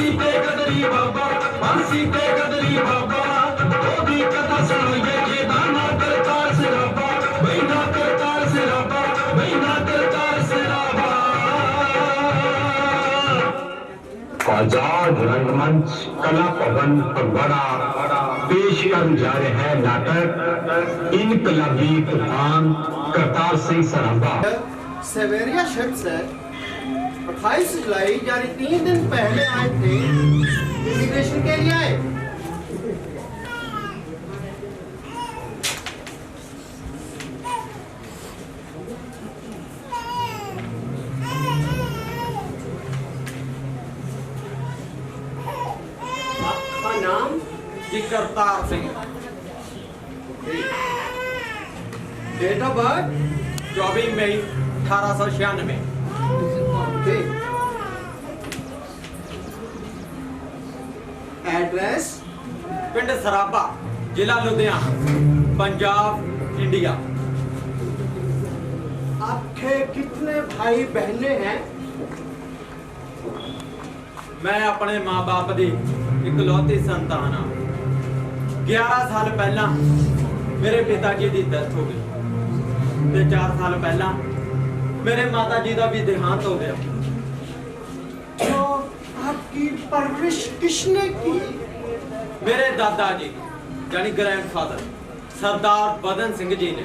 फांसी पे गदरी बाबा, फांसी पे गदरी बाबा, ओदी कथा सुनिए जेदाना करतार सिराबा, बैना करतार सिराबा, बैना करतार सिराबा। आजाद रंगमंच कला भवन फगवाड़ा पेश कर जा रहे हैं नाटक इनकलाबी तूफान करतार सिंह सराबा। सेवेरिया शख्स से 28 जुलाई यानी 3 दिन पहले आए थे, इमिग्रेशन के लिए आए। आपका नाम? Kartar Singh. Date of birth? 24 May 1896। Address? पिंड सराबा, जिला लुधियाना, पंजाब, इंडिया। आपके कितने भाई बहने हैं? मैं अपने माँ बाप की इकलौती संतान हाँ। 11 साल पहला मेरे पिताजी की डेथ हो गई ते 4 साल पहला मेरे माता जी का भी देहांत हो गया। तो आपकी परवरिश किसने की? मेरे दादाजी यानी ग्रैंडफादर सरदार बदन सिंह जी ने।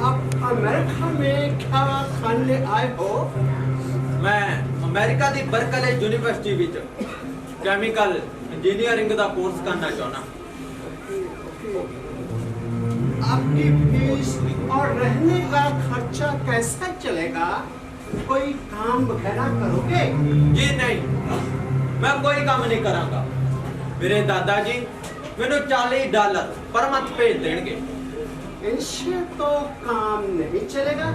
आप अमेरिका में क्या करने आए हो? मैं अमेरिका की Berkeley university which chemical engineering का कोर्स करना चाहना। आपकी फीस और रहने का खर्चा कैसा चलेगा? कोई काम वगैरह करोगे? जी नहीं, मैं कोई काम नहीं करांगा। मेरे दादाजी मैंने $40 पर मंथ भेज देंगे। इनसे तो काम नहीं चलेगा।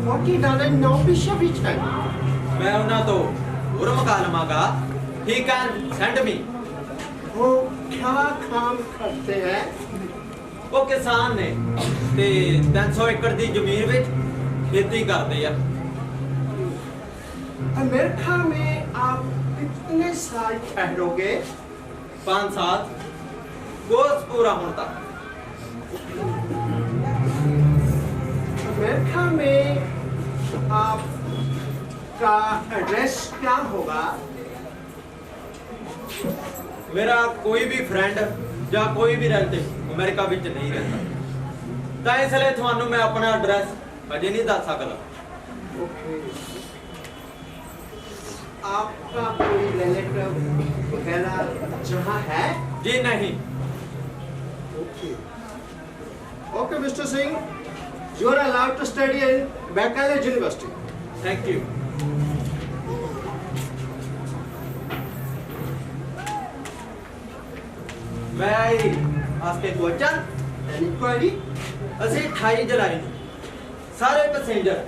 $40 नौ पैसे भी चाहिए। मैं उन्हें तो और मका लवांगा। He can send me. वो क्या काम करते हैं? वो किसान ने ते 300 एकड़ की जमीन में खेती करते हैं। अमेरिका में आप कितने साल ठहरोगे? 5 साल कोर्स पूरा होने तक। अमेरिका में आपका एड्रेस क्या होगा? मेरा कोई भी फ्रेंड या कोई भी रिलेटिव अमेरिका विच नहीं रहता, तो इसलिए थानू मैं अपना एड्रेस अजे नहीं दस सकता। आपका कोई रिलेटिव वगैरह जहाँ है? जी नहीं। Okay, Mr. Singh, you are allowed to study in Berkeley University. Thank you. मैं आई आपके क्वेश्चन Any query? ਅਸੀਂ 28 ਜੁਲਾਈ ਨੂੰ ਸਾਰੇ ਪੈਸੇਂਜਰ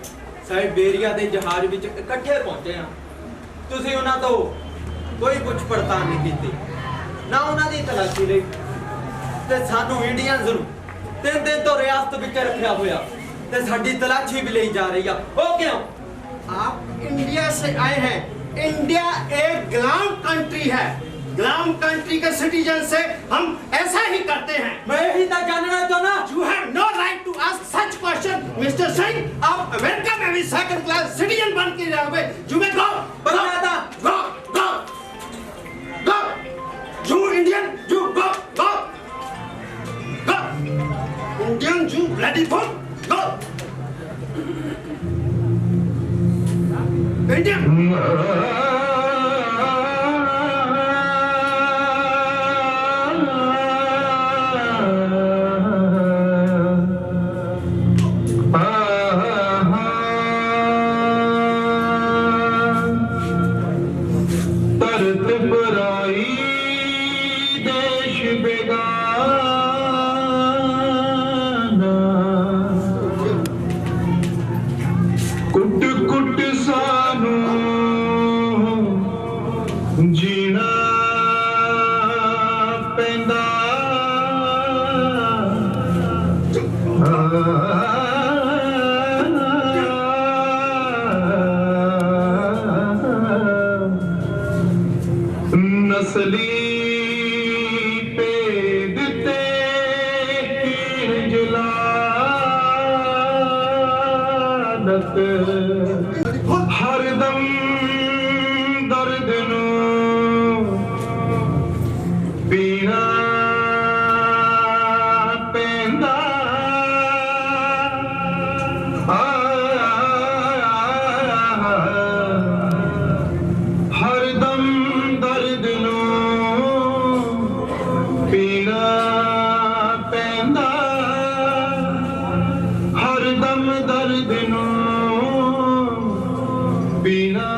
ਸਾਈਬੇਰੀਆ ਦੇ ਜਹਾਜ਼ ਵਿੱਚ ਇਕੱਠੇ ਪਹੁੰਚੇ ਹਾਂ। ਤੁਸੀਂ ਉਹਨਾਂ ਤੋਂ ਕੋਈ ਪੁੱਛ ਪੜਤਾਲ ਨਹੀਂ ਕੀਤੀ, ਨਾ ਉਹਨਾਂ ਦੀ ਤਲਾਸ਼ੀ ਲਈ, ਤੇ ਸਾਨੂੰ ਇੰਡੀਅਨਸ ਨੂੰ 3 ਦਿਨ ਤੋਂ ਰਿਆਸਤ ਵਿੱਚ ਰੱਖਿਆ ਹੋਇਆ ਤੇ ਸਾਡੀ ਤਲਾਸ਼ੀ ਵੀ ਲਈ ਜਾ ਰਹੀ ਆ। ਉਹ ਕਿਉਂ? आप इंडिया से आए हैं। इंडिया एक गुलाम कंट्री है। गुलाम कंट्री के सिटीजन से हम ऐसा ही करते हैं। मैं यही तो जानना चाहना। You have no right to ask such question, Mr. Singh. आप अमेरिका में भी सेकंड क्लास सिटीजन बन के रहोगे। You may go. पर मैं था Go, go, go. You Indian, you go, go, go. Indian, you bloody fool, go. Indian. कुट कुट सानू असली भेद ते कीण जलालत हरदम दर्द नू पीना पैंदा हरदम दर्द नू पीना पैंदा हरदम दर्द नू पीना।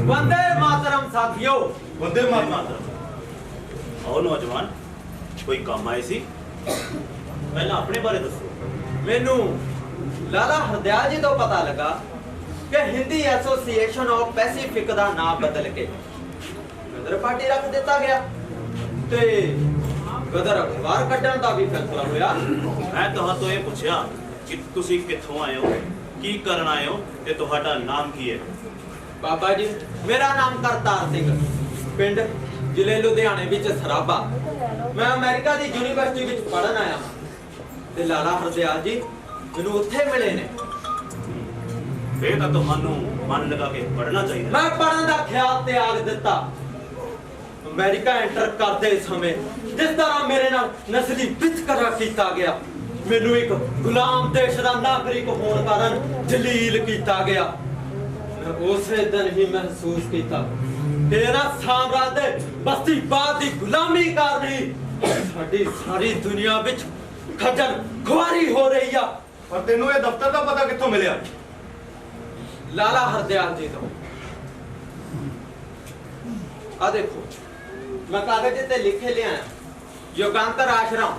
वंदे मातरम साथियों। वंदे मातरम। आओ नौजवान, कोई काम आए सी? पहला अपने बारे दसो। मैनू लाला हरदयाल जी तो पता लगा कि हिंदी एसोसिएशन ऑफ पैसिफिक का नाम बदल के गदर पार्टी रख दिता गया ते गदर अखबार कड्डण दा भी फैसला होया। मैं तुहां तो ये पूछया कि तुसी कित्थों आए हो, की करन आए हो ते तुहाडा नाम की है? बाबा जी मेरा नाम करतार सिंह, पिंड जिले लुधियाने विच सराबा। मैं अमेरिका दी यूनिवर्सिटी विच पढ़न आया हां ते लाला हरदयाल जी मैनू उत्थे मिले ने। फिर तां तुहानू मन लगा के पढ़ना चाहिए। मैं पढ़न दा ख्याल त्याग दिता। अमेरिका एंटर करते समय जिस तरह मेरे नाल नस्ली वितकरा किया गया, मैनू एक गुलाम देश का नागरिक होने कारण जलील किया गया। मैं उसे दिन ही महसूस किया तेरा साम्राज्य बस्तीवाद की गुलामी करनी साडी सारी दुनिया विच खजल खुआरी हो रही है। पर तेनू ये दफ्तर का पता कित्थों मिलिया? लाला हरदयाल जी तो आ देखो मैं कागज ते लिखे ले आया। योगांतर आश्रम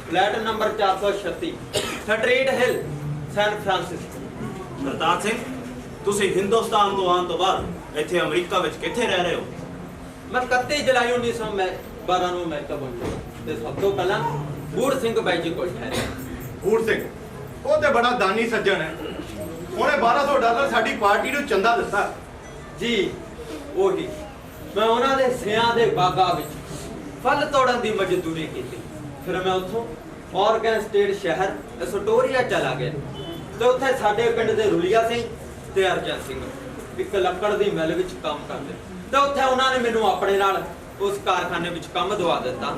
फ्लैट नंबर 436 स्ट्रीट हिल सैन फ्रांसिस्को। करतार सिंह, तुसी हिंदुस्तान तो आने तो बाद इत्थे अमेरिका विच कित्थे रह रहे हो? मैं 31 जुलाई 1912 ਨੂੰ ਅਮਰੀਕਾ ਪਹੁੰਚਿਆ ਤੇ ਸਭ ਤੋਂ ਪਹਿਲਾਂ ਬੂੜ ਸਿੰਘ ਬਾਈ ਜੀ ਕੋਲ ਠਹਿਰਿਆ। ਬੂੜ ਸਿੰਘ ਉਹ ਤੇ ਬੜਾ ਦਾਨੀ ਸੱਜਣ ਹੈ। ਉਹਨੇ $1200 ਸਾਡੀ ਪਾਰਟੀ ਨੂੰ ਚੰਦਾ ਦਿੱਤਾ। ਜੀ ਉਹੀ ਮੈਂ ਉਹਨਾਂ ਦੇ ਸਿਆਂ ਦੇ ਬਾਗਾ ਵਿੱਚ ਫਲ ਤੋੜਨ ਦੀ ਮਜ਼ਦੂਰੀ ਕੀਤੀ। ਫਿਰ ਮੈਂ ਉੱਥੋਂ ਔਰਗਨ ਸਟੇਟ ਸ਼ਹਿਰ ਐਸਟੋਰੀਆ ਚਲਾ ਗਿਆ ਤੇ ਉੱਥੇ ਸਾਡੇ ਪਿੰਡ ਦੇ ਰੁਲੀਆ ਸਿੰਘ ਤੇ ਅਰਜਨ ਸਿੰਘ ਇੱਕ ਲੱਕੜ ਦੀ ਮਿਲ ਵਿੱਚ ਕੰਮ ਕਰਦੇ ਤੇ ਉੱਥੇ ਉਹਨਾਂ ਨੇ ਮੈਨੂੰ ਆਪਣੇ ਨਾਲ ਉਸ ਕਾਰਖਾਨੇ ਵਿੱਚ ਕੰਮ ਦਵਾ ਦਿੱਤਾ।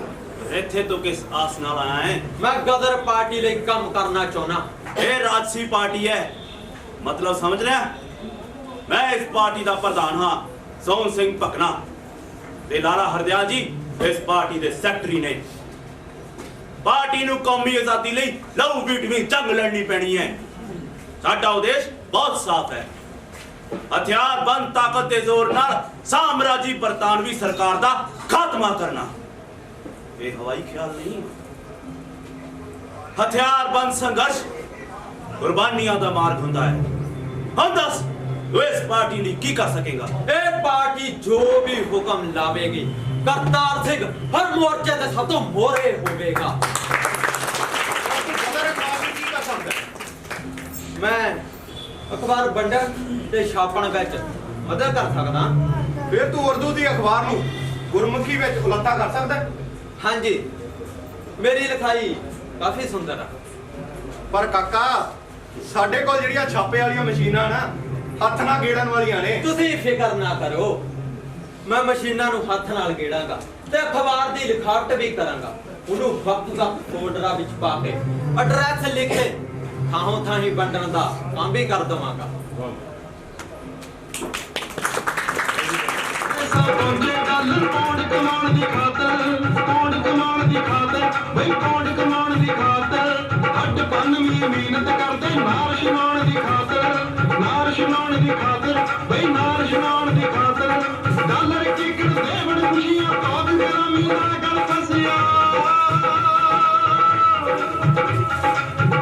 ਇੱਥੇ ਤੋਂ ਕਿਸ ਆਸ ਨਾਲ ਆਇਆ ਹੈ? ਮੈਂ ਗਦਰ ਪਾਰਟੀ ਲਈ ਕੰਮ ਕਰਨਾ ਚਾਹੁੰਦਾ। ਇਹ ਰਾਜਸੀ ਪਾर्टी है, मतलब समझ रहे हैं? मैं इस पार्टी का प्रधान हाँ सोहन सिंह भकना ते लाला हरदयाल जी इस पार्टी के सैकटरी ने। पार्टी नू कौमी आजादी लई लहू बीटवी जंग लड़नी पैनी है। साडा उद्देश बहुत साफ है, हथियारबंद ताकत के जोर नाल साम्राज्य बरतानवी सरकार का खात्मा करना। ये हवाई ख्याल नहीं, हथियारबंद संघर्ष कुर्बानियां दा मार्ग हुंदा है। हम दस तू इस पार्टी लिए की कर सकेगा? ये पार्टी जो भी हुक्म लावेगी करतार सिंह हर मोर्चे ते सब तो मोरे होवेगा। मैं अखबार बंडन ते छापण विच मदद कर सकदा। ਫਿਰ ਤੂੰ ਉਰਦੂ ਦੀ ਅਖਬਾਰ ਨੂੰ ਗੁਰਮੁਖੀ ਵਿੱਚ ਉਲੱਥਾ ਕਰ ਸਕਦਾ ਹੈ? हाँ जी मेरी लिखाई काफी सुंदर है। ਪਰ ਕਾਕਾ ਸਾਡੇ ਕੋਲ ਜਿਹੜੀਆਂ ਛਾਪੇ ਵਾਲੀਆਂ ਮਸ਼ੀਨਾਂ ਨਾ ਹੱਥ ਨਾਲ ਗੇੜਨ ਵਾਲੀਆਂ ਨੇ। ਤੁਸੀਂ ਫਿਕਰ ਨਾ ਕਰੋ, ਮੈਂ ਮਸ਼ੀਨਾਂ ਨੂੰ ਹੱਥ ਨਾਲ ਗੇੜਾਂਗਾ ਤੇ ਅਖਬਾਰ ਦੀ ਲਿਖਾਵਟ ਵੀ ਕਰਾਂਗਾ। ਉਹਨੂੰ ਵਕਤ-ਵਕਤ ਫੋਲਡਰਾਂ ਵਿੱਚ ਪਾ ਕੇ ਐਡਰੈਸ ਲਿਖ ਕੇ ਥਾਂ ਥਾਂ ਵੰਡਣ ਦਾ ਕੰਮ ਵੀ ਕਰ ਦਵਾਂਗਾ। कौन कमाण दी खातर भाई कौन कमाण दी खातर हट पन्नवी मेहनत करते नार छुड़ाउण दी खातर भाई नार छुड़ाउण दी खातर डॉलर टिकट देवण खुशियां तौक गरामी दा गल फसिया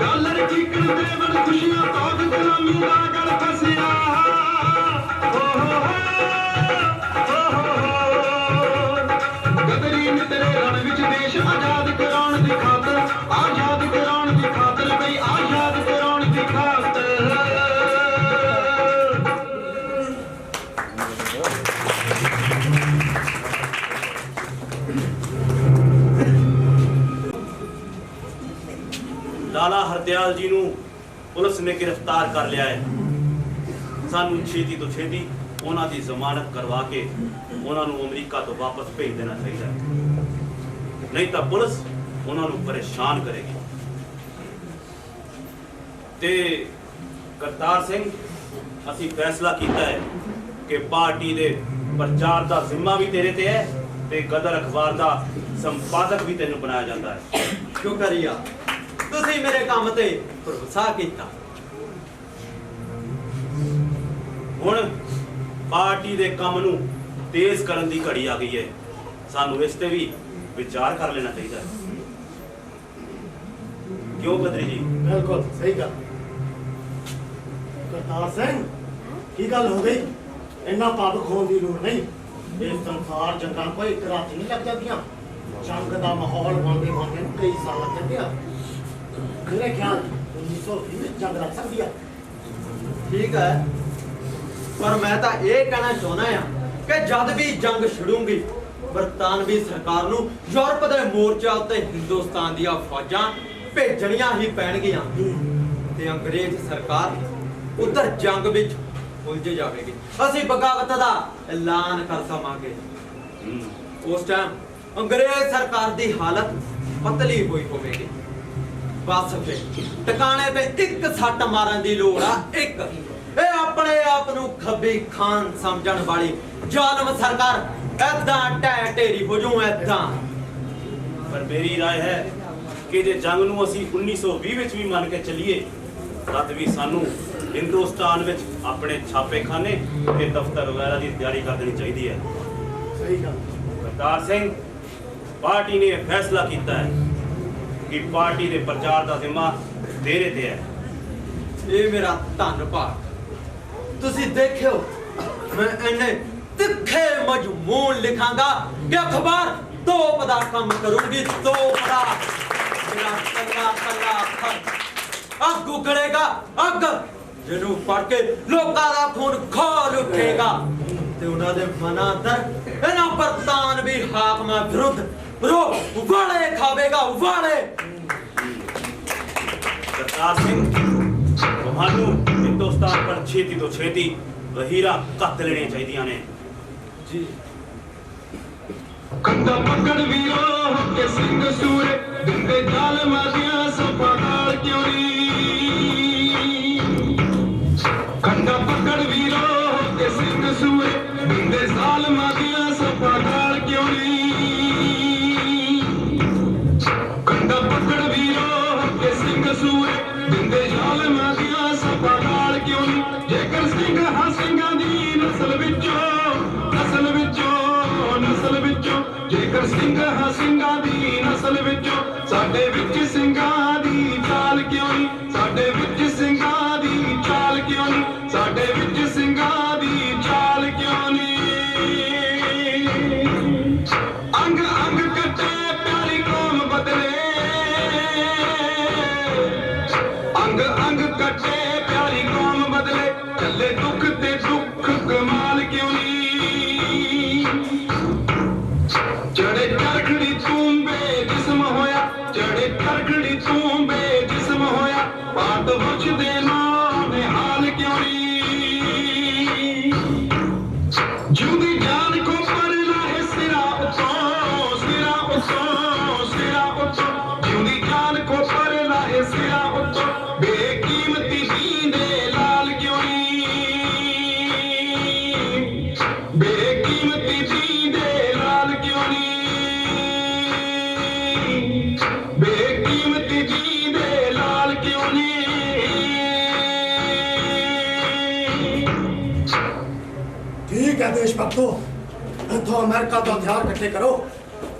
डॉलर टिकट देवण खुशियां तौक गरामी दा गल फसिया गदरी तेरे रण विच देश आजाद कराउण दी खातर भाई आजाद कराउण दी खातर ਲਾਲਾ ਹਰਦਿਆਲ ਜੀ ਨੂੰ ਪੁਲਿਸ ਨੇ ਗ੍ਰਿਫਤਾਰ ਕਰ ਲਿਆ ਹੈ। ਸਾਨੂੰ ਛੇਤੀ ਤੋਂ ਛੇਤੀ ਉਹਨਾਂ ਦੀ ਜ਼ਮਾਨਤ ਕਰਵਾ ਕੇ ਉਹਨਾਂ ਨੂੰ ਅਮਰੀਕਾ ਤੋਂ ਵਾਪਸ ਭੇਜ ਦੇਣਾ ਚਾਹੀਦਾ ਹੈ, ਨਹੀਂ ਤਾਂ ਪੁਲਿਸ ਉਹਨਾਂ ਨੂੰ ਪਰੇਸ਼ਾਨ ਕਰੇਗੀ। ਤੇ ਕਰਤਾਰ ਸਿੰਘ, ਅਸੀਂ ਫੈਸਲਾ ਕੀਤਾ ਹੈ ਕਿ ਪਾਰਟੀ ਦੇ ਪ੍ਰਚਾਰ ਦਾ ਜ਼ਿੰਮਾ ਵੀ ਤੇਰੇ ਤੇ ਹੈ ਤੇ ਗਦਰ ਅਖਬਾਰ ਦਾ ਸੰਪਾਦਕ ਵੀ ਤੈਨੂੰ ਬਣਾਇਆ ਜਾਂਦਾ ਹੈ। ਸ਼ੁਕਰੀਆ, ਤੁਸੀਂ ਮੇਰੇ ਕੰਮ ਤੇ ਭਰੋਸਾ ਕੀਤਾ। ਹੁਣ ਪਾਰਟੀ ਦੇ ਕੰਮ ਨੂੰ ਤੇਜ਼ ਕਰਨ ਦੀ ਘੜੀ ਆ ਗਈ ਹੈ। ਸਾਨੂੰ ਇਸ ਤੇ ਵੀ ਵਿਚਾਰ ਕਰ ਲੈਣਾ ਚਾਹੀਦਾ ਹੈ। ਕਿਉਂ ਬਦਰੀ ਜੀ? बिल्कुल सही गल। करतार सिंह की गल हो गई? इन्ना पब खोल की लोड़ नहीं। इस संसार जंगा कोई एक रात नहीं लग जाती। जंग का माहौल बनते बनते कई साल लग जाते हैं। मेरे ख्याल 1920 में जंग लग सकती है। ਠੀਕ ਹੈ, ਪਰ ਮੈਂ ਤਾਂ ਇਹ ਕਹਿਣਾ ਚਾਹੁੰਦਾ ਆ ਕਿ ਜਦ ਵੀ ਜੰਗ ਛਿੜੂਗੀ ਬਰਤਾਨਵੀ ਸਰਕਾਰ ਨੂੰ ਯੂਰਪ ਦੇ ਮੋਰਚਾ ਉੱਤੇ ਹਿੰਦੁਸਤਾਨ ਦੀਆਂ ਫੌਜਾਂ ਭੇਜਣੀਆਂ ਹੀ ਪੈਣਗੀਆਂ ਤੇ ਅੰਗਰੇਜ਼ ਸਰਕਾਰ ਉਧਰ ਜੰਗ ਵਿੱਚ ਉਲਝ ਜਾਵੇਗੀ। ਅਸੀਂ ਬਗਾਵਤ ਦਾ ਐਲਾਨ ਕਰ ਸਮਾਂਗੇ। ਉਸ ਟਾਈਮ ਅੰਗਰੇਜ਼ ਸਰਕਾਰ ਦੀ ਹਾਲਤ ਪਤਲੀ ਹੋਈ ਹੋਵੇਗੀ। ਬਸ ਫਿਰ ਟਿਕਾਣੇ ਤੇ ਇੱਕ ਸੱਟ ਮਾਰਨ ਦੀ ਲੋੜ ਆ, ਇੱਕ। ਇਹ ਆਪਣੇ ਆਪ ਨੂੰ ਖੱਬੀ ਖਾਨ ਸਮਝਣ ਵਾਲੀ ਜ਼ਾਲਮ ਸਰਕਾਰ ਏਦਾਂ ਢਹਿ ਢੇਰੀ ਹੋ ਜਾਊ ਏਦਾਂ। ਪਰ ਮੇਰੀ ਰਾਏ ਹੈ ਕਿ ਜੇ ਜੰਗ ਨੂੰ ਅਸੀਂ 1920 ਵਿੱਚ ਵੀ ਮੰਨ ਕੇ ਚੱਲੀਏ ਤਦ ਵੀ ਸਾਨੂੰ ਹਿੰਦੁਸਤਾਨ ਵਿੱਚ ਆਪਣੇ ਛਾਪੇਖਾਨੇ ਤੇ ਦਫ਼ਤਰ ਵਗੈਰਾ ਦੀ ਤਿਆਰੀ ਕਰ ਦੇਣੀ ਚਾਹੀਦੀ ਹੈ। सही गल। ਕਰਤਾਰ ਸਿੰਘ, ਪਾਰਟੀ ਨੇ ਇਹ ਫੈਸਲਾ ਕੀਤਾ ਹੈ ਕਿ ਪਾਰਟੀ ਦੇ ਪ੍ਰਚਾਰ ਦਾ ਜ਼ਿੰਮਾ ਤੇਰੇ ਤੇ ਹੈ। ਇਹ ਮੇਰਾ ਧੰਨਵਾਦ। ਤੁਸੀਂ ਦੇਖਿਓ, ਮੈਂ ਇੰਨੇ ਤਿੱਖੇ ਮਜ਼ਮੂਨ ਲਿਖਾਂਗਾ ਕਿ ਅਖਬਾਰ ਤੋਪ ਦਾ ਕੰਮ ਕਰੂਗੀ, ਤੋਪ ਦਾ। ਮੇਰਾ ਕੱਲਾ ਕੱਲਾ ਅੱਖਰ ਅੱਗ ਉਗਲੇਗਾ, ਅੱਗ ਜਿਹਨੂੰ ਪੜ ਕੇ ਲੋਕਾਂ ਦਾ ਖੂਨ ਖੋਲ ਉੱਠੇਗਾ ਤੇ ਉਹਨਾਂ ਦੇ ਮਨਾਂ ਅੰਦਰ ਇਹਨਾਂ ਬਰਤਾਨਵੀ ਹਾਕਮਾਂ ਵਿਰੁੱਧ ਉਬਾਲੇ ਖਾਵੇਗਾ, ਉਬਾਲੇ। ਕਰਤਾਰ ਸਿੰਘ, ਤੁਹਾਨੂੰ ਹਿੰਦੁਸਤਾਨ ਪਰ ਛੇਤੀ ਤੋਂ ਛੇਤੀ ਵਹੀਰਾਂ ਕੱਤ ਲੈਣੀਆਂ ਚਾਹੀਦੀਆਂ ਨੇ। ਜੀ ਕੰਡਾ ਪਕੜ ਵੀਰੋ ਕੇ ਸਿੰਘ ਸੂਰੇ ਦਿੰਦੇ ਜ਼ਾਲਮਾਂ ਦੀਆਂ ਸਫਾ ਨਾਲ ਕਿਉਂ ਨੀ। ਕੰਡਾ ਪਕੜ ਵੀਰੋ ਕੇ ਸਿੰਘ ਸੂਰੇ ਦਿੰਦੇ ਜ਼ਾਲਮਾਂ ਦੀਆਂ ਸਫਾ ਨਾਲ ਕਿਉਂ ਨੀ। ਕੰਡਾ ਪਕੜ ਵੀਰੋ ਕੇ ਸਿੰਘ ਸੂਰੇ ਦਿੰਦੇ ਜ਼ਾਲਮਾਂ ਦੀਆਂ ਸਫਾ ਨਾਲ ਕਿਉਂ ਨੀ। ਜੇਕਰ ਸਿੰਘ ਹਾਂ ਸਿੰਘਾਂ ਦੀ ਨਸਲ ਵਿੱਚੋਂ ਜੇਕਰ ਸਿੰਘ ਹਾਂ ਸਿੰਘਾਂ ਦੀ ਨਸਲ ਵਿੱਚੋਂ ਸਾਡੇ ਵਿੱਚ ਸਿੰਘਾਂ ਦੀ ਚਾਲ ਕਿਉਂ ਨੀ। ਸਾਡੇ ਵਿੱਚ ਸਿੰਘਾਂ ਦੀ ਚਾਲ ਕਿਉਂ ਨੀ। ਸਾਡੇ ਵਿੱਚ ਸਿੰਘਾਂ ਦੀ ਚਾਲ ਕਿਉਂ ਨੀ। ਅੰਗ ਅੰਗ ਕੱਟੇ ਪਿਆਰੀ ਕੌਮ ਬਦਲੇ। ਅੰਗ ਅੰਗ ਕੱਟੇ ਪਿਆਰੀ ਕੌਮ ਬਦਲੇ। ਚੱਲੇ ਦੁੱਖ ਤੇ ਦੁੱਖ ਕਮਾਲ ਕਿਉਂ ਨੀ। ਜੜੇ ਚਰਖੜੀ ਤੂੰ ਬੇਜਿਸਮ ਹੋਇਆ। ਜੜੇ ਚਰਖੜੀ ਤੂੰ ਬੇਜਿਸਮ ਹੋਇਆ। ਬਾਤ ਪੁੱਛਦੇ ਨਾ ਨਿਹਾਲ ਕਿਉਂ ਨੀ। ਜਿਉਂਦੀ ਜਾਨ ਕੋ ਪਰ ਲਾਹੇ ਸਿਰਾ ਉਤੋਂ, ਸਿਰਾ ਉਤੋਂ, ਸਿਰਾ ਉਤੋਂ। ਜਿਉਂਦੀ ਜਾਨ ਕੋ ਪਰ ਲਾਹੇ ਸਿਰਾ ਉਤੋਂ। ਬੇਕੀਮਤੀ ਜੀਂਦੇ ਲਾਲ ਕਿਉਂ ਨੀ। ਬੇਕੀਮਤੀ ਜੀਂਦੇ ਲਾਲ ਕਿਉਂ ਨੀ। ਬੇਕੀਮਤੀ ਜੀਂਦੇ ਲਾਲ ਕਿਉਂ ਨੀ। ठीक है देशभक्तों, इथों अमेरिका का हथियार इकट्ठे करो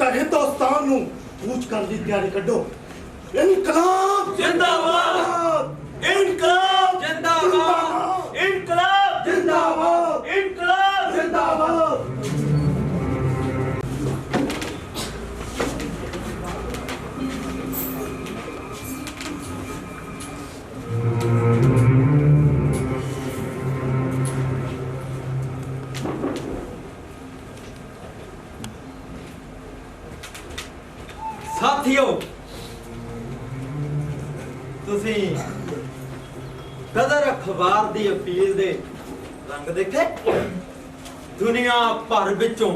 तो हिंदुस्तान नूं कूच करने की तैयारी करो। इनकलाब जिंदाबाद, इनकलाब जिंदाबाद, इनकलाब जिंदाबाद, इनकलाब जिंदाबाद। ਸਾਥੀਓ, ਤੁਸੀਂ ਗਦਰ ਅਖਬਾਰ ਦੀ ਅਪੀਲ ਦੇ ਰੰਗ ਦੇਖੇ? ਦੁਨੀਆ ਭਰ ਵਿੱਚੋਂ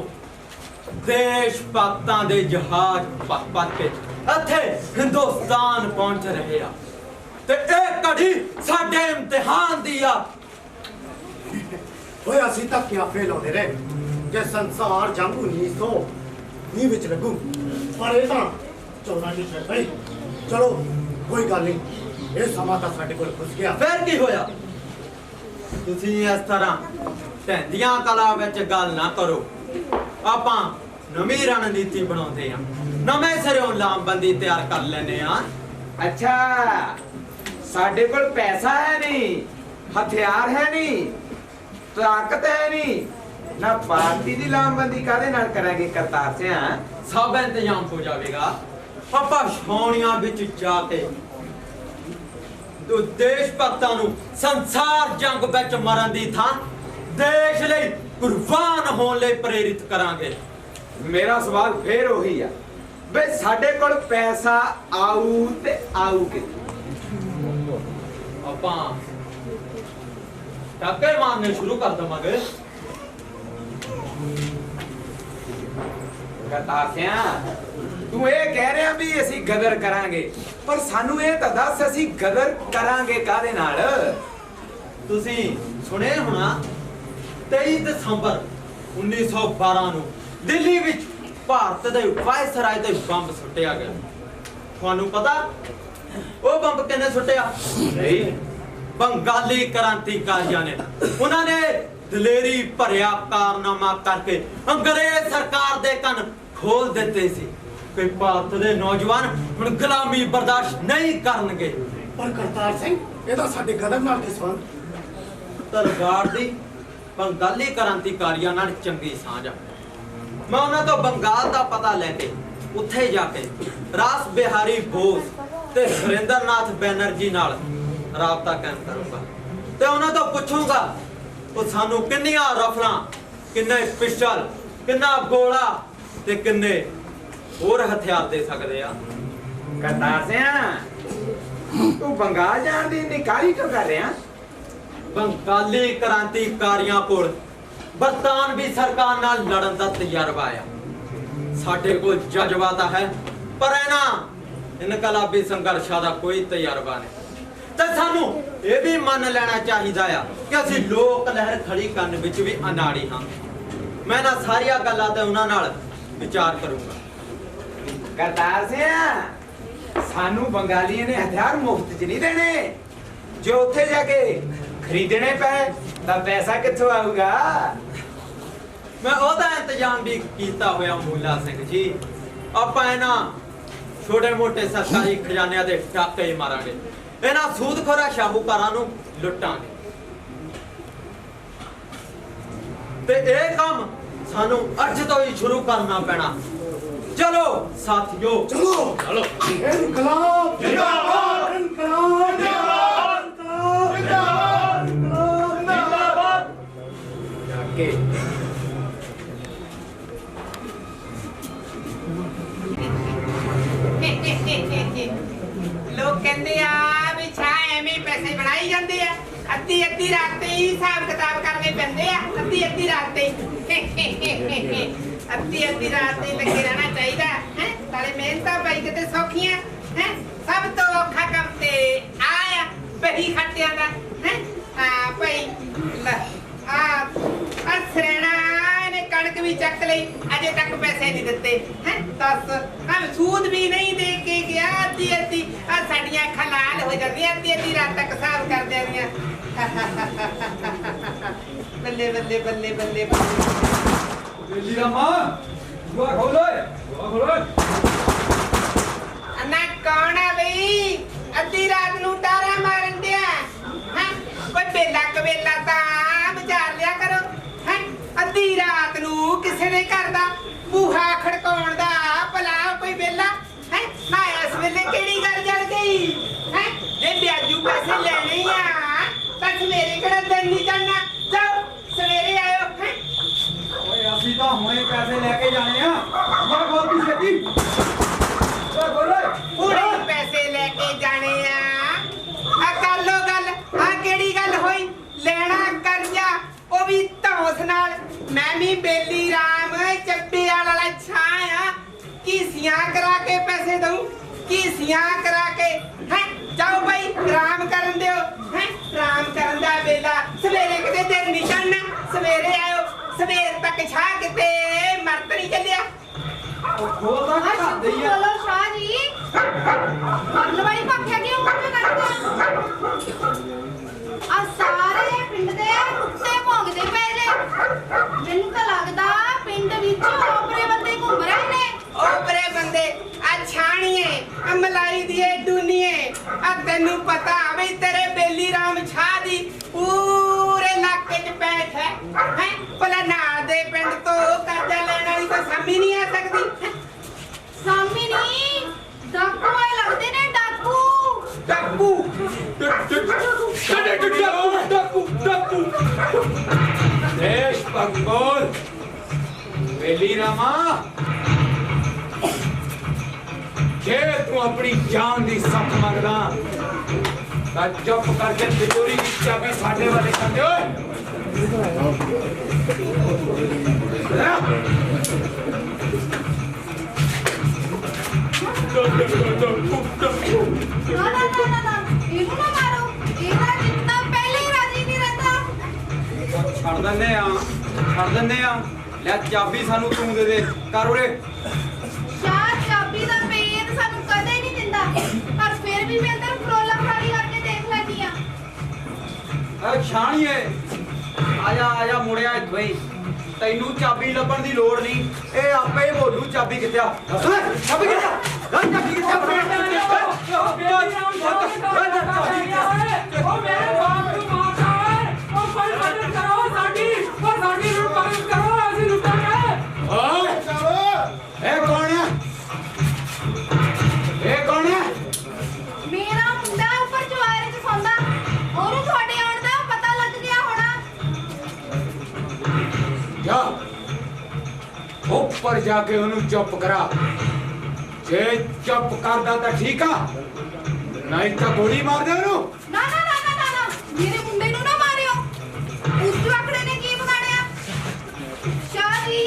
ਦੇਸ਼ ਭਗਤਾਂ ਦੇ ਜਹਾਜ਼ ਭਰ ਕੇ ਇੱਥੇ ਹਿੰਦੁਸਤਾਨ ਪਹੁੰਚ ਰਹੇ ਆ ਤੇ ਇਹ ਘੜੀ ਸਾਡੇ ਇਮਤਿਹਾਨ ਦੀ ਆ। ਓਏ ਅਸੀਂ ਤਾਂ ਕਿਆਫੇ ਲਾਉਂਦੇ ਰਹੇ ਕਿ ਸੰਸਾਰ ਜੰਗ 1920 ਵਿੱਚ ਲੱਗੂ, ਪਰ ਇਹ ਤਾਂ 14 ਵਿੱਚ ਲੱਗ ਗਈ। ਚਲੋ ਕੋਈ ਗੱਲ ਨਹੀਂ, ਇਹ ਸਮਾਂ ਤਾਂ ਸਾਡੇ ਕੋਲ ਖੁੱਸ ਗਿਆ। ਫਿਰ ਕੀ ਹੋਇਆ? ਤੁਸੀਂ ਇਸ ਤਰ੍ਹਾਂ ਢਹਿੰਦੀਆਂ ਕਲਾ ਵਿੱਚ ਗੱਲ ਨਾ ਕਰੋ। ਆਪਾਂ ਨਵੀਂ ਰਣਨੀਤੀ ਬਣਾਉਂਦੇ ਆ, ਨਵੇਂ ਸਿਰੋਂ ਲਾਮਬੰਦੀ ਤਿਆਰ ਕਰ ਲੈਨੇ ਆ। ਅੱਛਾ, ਸਾਡੇ ਕੋਲ ਪੈਸਾ ਹੈ ਨਹੀਂ, ਹਥਿਆਰ ਹੈ ਨਹੀਂ, ਤਾਕਤ ਹੈ ਨਹੀਂ, ਨਾ ਪਾਰਟੀ ਦੀ ਲਾਮਬੰਦੀ ਕਾਹਦੇ ਨਾਲ ਕਰਾਂਗੇ ਕਰਤਾਰ ਸਿਆ? ਸਭ ਇੰਤਜ਼ਾਮ ਹੋ ਜਾਵੇਗਾ। ਆਪਾਂ ਛਾਉਣੀਆਂ ਵਿੱਚ ਜਾ ਕੇ ਦੇਸ਼ ਭਗਤਾਂ ਨੂੰ ਸੰਸਾਰ ਜੰਗ ਵਿੱਚ ਮਰਨ ਦੀ ਥਾਂ ਦੇਸ਼ ਲਈ ਕੁਰਬਾਨ ਹੋਣ ਲਈ ਪ੍ਰੇਰਿਤ ਕਰਾਂਗੇ। ਮੇਰਾ ਸਵਾਲ ਫੇਰ ਉਹੀ ਆ, ਬਈ ਸਾਡੇ ਕੋਲ ਪੈਸਾ ਆਊ ਤੇ ਆਊ ਕਿੱਥੋਂ? ਆਪਾਂ ਟੱਕੇ ਮਾਰਨੇ ਸ਼ੁਰੂ ਕਰ ਦਵਾਂਗੇ। ਕਰਤਾਰ ਸਿਆ, ਤੂੰ ਇਹ ਕਹਿ ਰਿਹਾ ਵੀ ਅਸੀਂ ਗਦਰ ਕਰਾਂਗੇ, ਪਰ ਸਾਨੂੰ ਇਹ ਤਾਂ ਦੱਸ ਅਸੀਂ ਗਦਰ ਕਰਾਂਗੇ ਕਾਹਦੇ ਨਾਲ? ਤੁਸੀਂ ਸੁਣਿਆ ਹੋਣਾ 23 ਦਸੰਬਰ 1912 ਨੂੰ ਦਿੱਲੀ ਵਿੱਚ ਭਾਰਤ ਦੇ ਵਾਇਸਰਾਏ ਤੇ ਬੰਬ ਸੁੱਟਿਆ ਗਿਆ। ਤੁਹਾਨੂੰ ਪਤਾ ਉਹ ਬੰਬ ਕਿਹਨੇ ਸੁੱਟਿਆ? ਨਹੀਂ। ਬੰਗਾਲੀ ਕ੍ਰਾਂਤੀਕਾਰੀਆਂ ਨੇ। ਉਹਨਾਂ ਨੇ ਦਲੇਰੀ ਭਰਿਆ ਕਾਰਨਾਮਾ ਕਰਕੇ ਅੰਗਰੇਜ਼ ਸਰਕਾਰ ਦੇ ਕੰਨ ਖੋਲ ਦਿੱਤੇ ਸੀ ਕਿ ਭਾਰਤ ਦੇ ਨੌਜਵਾਨ ਹੁਣ ਗੁਲਾਮੀ ਬਰਦਾਸ਼ਤ ਨਹੀਂ ਕਰਨਗੇ। ਪਰ ਕਰਤਾਰ ਸਿੰਘ, ਇਹਦਾ ਸਾਡੇ ਗਦਰ ਨਾਲ ਕੀ ਸੰਬੰਧ? ਤਰਗਾੜ ਦੀ ਬੰਗਾਲੀ ਕ੍ਰਾਂਤੀਕਾਰੀਆਂ ਨਾਲ ਚੰਗੀ ਸਾਂਝ ਆ। ਮੈਂ ਉਹਨਾਂ ਤੋਂ ਬੰਗਾਲ ਦਾ ਪਤਾ ਲੈ ਕੇ ਉੱਥੇ ਜਾ ਕੇ ਰਾਸ ਬਿਹਾਰੀ ਬੋਸ ਤੇ ਸੁਰਿੰਦਰਨਾਥ ਬੈਨਰਜੀ ਨਾਲ ਰਾਬਤਾ ਕਾਇਮ ਕਰੂੰਗਾ ਤੇ ਉਹਨਾਂ ਤੋਂ ਪੁੱਛੂੰਗਾ ਉਹ ਸਾਨੂੰ ਕਿੰਨੀਆਂ ਰਫਲਾਂ, ਕਿੰਨੇ ਪਿਸਟਲ, ਕਿੰਨਾ ਗੋਲਾ ਤੇ ਕਿੰਨੇ ਹੋਰ ਹਥਿਆਰ ਦੇ ਸਕਦੇ ਆ। ਕਰਤਾਰ ਸਿਆ, ਤੂੰ ਬੰਗਾਲ ਜਾਣ ਦੀ ਨਿਕਾਲੀ ਕਿਉਂ ਕਰ ਰਿਹਾ? ਬੰਗਾਲੀ ਕ੍ਰਾਂਤੀਕਾਰੀਆਂ ਕੋਲ ਬਰਤਾਨਵੀ ਸਰਕਾਰ ਨਾਲ ਲੜਨ ਦਾ ਤਜਰਬਾ ਆ। ਸਾਡੇ ਕੋਲ ਜਜ਼ਬਾ ਤਾਂ ਹੈ, ਪਰ ਇਹਨਾਂ ਇਨਕਲਾਬੀ ਸੰਘਰਸ਼ਾਂ ਦਾ ਕੋਈ ਤਜਰਬਾ ਨਹੀਂ। ਤੇ ਸਾਨੂੰ ਇਹ ਵੀ ਮੰਨ ਲੈਣਾ ਚਾਹੀਦਾ ਆ ਕਿ ਅਸੀਂ ਲੋਕ ਲਹਿਰ ਖੜੀ ਕਰਨ ਵਿੱਚ ਵੀ ਅਨਾੜੀ ਹਾਂ। ਮੈਂ ਨਾ ਸਾਰੀਆਂ ਗੱਲਾਂ ਤੇ ਉਹਨਾਂ ਨਾਲ ਵਿਚਾਰ ਕਰੂੰਗਾ। ਕਰਤਾਰ ਸਿਆ, ਸਾਨੂੰ ਬੰਗਾਲੀਆਂ ਨੇ ਹਥਿਆਰ ਮੁਫਤ 'ਚ ਨਹੀਂ ਦੇਣੇ। ਜੇ ਉੱਥੇ ਜਾ ਕੇ ਖਰੀਦਣੇ ਪਏ ਤਾਂ ਪੈਸਾ ਕਿੱਥੋਂ ਆਊਗਾ? ਮੈਂ ਉਹਦਾ ਇੰਤਜ਼ਾਮ ਵੀ ਕੀਤਾ ਹੋਇਆ ਮੂਲਾ ਸਿੰਘ ਜੀ। ਆਪਾਂ ਇਹਨਾਂ ਛੋਟੇ ਮੋਟੇ ਸਰਕਾਰੀ ਖਜ਼ਾਨਿਆਂ ਦੇ ਟਾਕੇ ਹੀ ਮਾਰਾਂਗੇ, ਇਹਨਾਂ ਸੂਦਖੋਰਾਂ ਸ਼ਾਹੂਕਾਰਾਂ ਨੂੰ ਲੁੱਟਾਂਗੇ ਤੇ ਇਹ ਕੰਮ ਸਾਨੂੰ ਅੱਜ ਤੋਂ ਹੀ ਸ਼ੁਰੂ ਕਰਨਾ ਪੈਣਾ। ਚਲੋ ਸਾਥੀਓ, ਚਲੋ ਚਲੋ ਇਨਕਲਾਬ ਜ਼ਿੰਦਾਬਾਦ! ਇਨਕਲਾਬ ਜ਼ਿੰਦਾਬਾਦ! ਜ਼ਿੰਦਾਬਾਦ! ਜ਼ਿੰਦਾਬਾਦ! ਜਾ ਕੇ ਲੋਕ ਕਹਿੰਦੇ ਆ ਵੀ ਛਾ ਐਵੇਂ ਪੈਸੇ ਬਣਾਈ ਜਾਂਦੇ ਆ, ਅੱਧੀ ਅੱਧੀ ਰਾਤ ਤੇ ਹੀ ਹਿਸਾਬ ਕਿਤਾਬ ਕਰਨੇ ਪੈਂਦੇ ਆ। ਅੱਧੀ ਅੱਧੀ ਰਾਤ ਤੇ ਅੱਧੀ ਅੱਧੀ ਰਾਤ ਤੇ ਲੱਗੇ ਰਹਿਣਾ ਚਾਹੀਦਾ ਹੈ। ਨਾਲੇ ਮਿਹਨਤਾਂ ਭਾਈ ਕਿਤੇ ਸੌਖੀਆਂ ਹੈ। ਸਭ ਤੋਂ ਔਖਾ ਕੰਮ ਤੇ ਆਇਆ ਬਹੀ ਖੱਟਿਆਂ ਦਾ ਹੈ। ਹਾਂ ਭਾਈ ਆ ਸਰੇਣਾ ਨੇ ਕਣਕ ਵੀ ਚੱਕ ਲਈ, ਅਜੇ ਤੱਕ ਪੈਸੇ ਨਹੀਂ ਦਿੱਤੇ ਹੈ। ਦੱਸ ਹਾਂ, ਸੂਦ ਵੀ ਨਹੀਂ ਦੇ ਕੇ ਗਿਆ। ਅੱਧੀ ਅੱਧੀ ਆ ਸਾਡੀਆਂ ਅੱਖਾਂ ਲਾਲ ਹੋ ਜਾਂਦੀਆਂ, ਅੱਧੀ ਅੱਧੀ ਰਾਤ ਤੱਕ ਹਿਸਾਬ ਕਰ ਦਿੰਦੀਆਂ। ਬੱਲੇ ਬੱਲੇ ਬੱਲੇ ਬੱਲੇ ਬੇਲੀ ਦਾ ਮਾਂ ਦੁਆ ਖੋਲੇ, ਦੁਆ ਖੋਲੇ। ਨਾ ਕੌਣ ਆ ਬਈ ਅੱਧੀ ਰਾਤ ਨੂੰ ਟਾਰਾ ਮਾਰਨ ਦਿਆ ਹੈ? ਕੋਈ ਬੇਲਾ ਕਵੇਲਾ ਤਾਂ ਵਿਚਾਰ ਲਿਆ ਕਰੋ ਹੈ। ਅੱਧੀ ਰਾਤ ਨੂੰ ਕਿਸੇ ਦੇ ਘਰ ਦਾ ਬੂਹਾ ਖੜਕਾਉਣ ਦਾ ਭਲਾ ਕੋਈ ਵੇਲਾ ਹੈ? ਨਾ ਇਸ ਵੇਲੇ ਕਿਹੜੀ ਗੱਲ ਜੜ ਗਈ ਹੈ? ਜੇ ਵਿਆਜੂ ਪੈਸੇ ਲੈਣੇ ਆ ਤਾਂ ਸਵੇਰੇ ਕਿਹੜਾ ਦਿਨ ਨਹੀਂ ਚੜਨਾ। ਜਾਓ ਸਵੇਰੇ ਆਇਓ ਹੈ। ਓਏ ਅਸੀਂ ਤਾਂ ਹੁਣੇ ਪੈਸੇ ਲੈ ਕੇ ਜਾਣੇ ਆ। ਦੁਆ ਖੋਲ ਦੀ ਛੇਤੀ, ਦੁਆ ਖੋਲੇ। ਪੂਰੇ ਪੈਸੇ ਲੈ ਕੇ ਜਾਣੇ ਆ नहीं बेली राम चप्पे वाला छाया किसियां करा के पैसे दूं किसियां करा के हैं जाओ भाई राम करन दियो हैं राम करन दा बेला सवेरे किते देर नहीं चढ़ना सवेरे आयो सवेर तक छा किते मरत नहीं चलिया बोलो शाह जी मरलवाड़ी पक्या क्यों करते आ सारे पिंड दे कुत्ते भौंकदे पए जे ਮੈਨੂੰ ਤਾਂ ਲੱਗਦਾ ਪਿੰਡ ਵਿੱਚ ਓਪਰੇ ਬੰਦੇ ਘੁੰਮ ਰਹੇ ਨੇ ओपरे बंदे आ छाणिए आ मलाई दिए दुनिए आ तेनू पता बई तेरे बेली राम छा दी पूरे इलाके च बैठ है हैं भला नाल दे पिंड तो कर्जा लेने वाली तो सामी नहीं आ सकती ਸਾਮੀ ਨਹੀਂ ਡਾਕੂ ਆਏ ਲੱਗਦੇ ਨੇ ਡਾਕੂ डाकू डाकू डाकू देश भगवान वेली रामा जे तू अपनी जान दी सख मंगदा ता चुप करके तिजोरी की चाबी साडे वाले कर दे ओए ਨਾ ਇਹਨੂੰ ਨਾ ਮਾਰੋ ਇਹਦਾ ਜਿੰਨਾ ਪਹਿਲੇ ਹੀ ਰਾਜੀ ਨਹੀਂ ਰਹਿੰਦਾ ਛੱਡ ਦਿੰਨੇ ਆ ਲੈ ਚਾਬੀ ਸਾਨੂੰ ਤੂੰ ਦੇ ਦੇ ਕਰ ਉਰੇ ਸ਼ਾਹ ਚਾਬੀ ਦਾ ਪੇਨ ਸਾਨੂੰ ਕਦੇ ਨਹੀਂ ਦਿੰਦਾ ਪਰ ਫਿਰ ਵੀ ਮੈਂ ਅੰਦਰ ਫਰੋਲਾ ਫਰਾਲੀ ਕਰਕੇ ਦੇਖ ਲੈਂਦੀ ਆ ਆ ਛਾਣੀਏ ਆਜਾ ਮੁੜਿਆ ਇੱਥੋਂ ਹੀ ਤੈਨੂੰ ਚਾਬੀ ਲੱਭਣ ਦੀ ਲੋੜ ਨਹੀਂ ਇਹ ਆਪੇ ਹੀ ਬੋਲੂ ਚਾਬੀ ਕਿੱਥੇ ਆ ਦੱਸ ਓਏ ਚਾਬੀ ਕਿੱਥੇ ਆ ਦੱਸ ਚਾਬੀ ਕਿੱਥੇ ਆ ਮੇਰਾ ਮੁੰਡਾ ਉੱਪਰ ਚੁਆਰੇ 'ਚ ਸੌਂਦਾ ਉਹਨੂੰ ਤੁਹਾਡੇ ਆਉਣ ਦਾ ਪਤਾ ਲੱਗ ਗਿਆ ਹੋਣਾ ਜਾ ਉੱਪਰ ਜਾ ਕੇ ਉਹਨੂੰ ਚੁੱਪ ਕਰਾ ਜੇ ਚੁੱਪ ਕਰਦਾ ਤਾਂ ਠੀਕ ਆ ਨਹੀਂ ਤਾਂ ਗੋਲੀ ਮਾਰ ਦੇ ਉਹਨੂੰ ਨਾ ਮੇਰੇ ਮੁੰਡੇ ਨੂੰ ਨਾ ਮਾਰਿਓ ਉਸ ਜਵਾਕੜੇ ਨੇ ਕੀ ਵਿਗਾੜਿਆ ਸ਼ਾਹ ਜੀ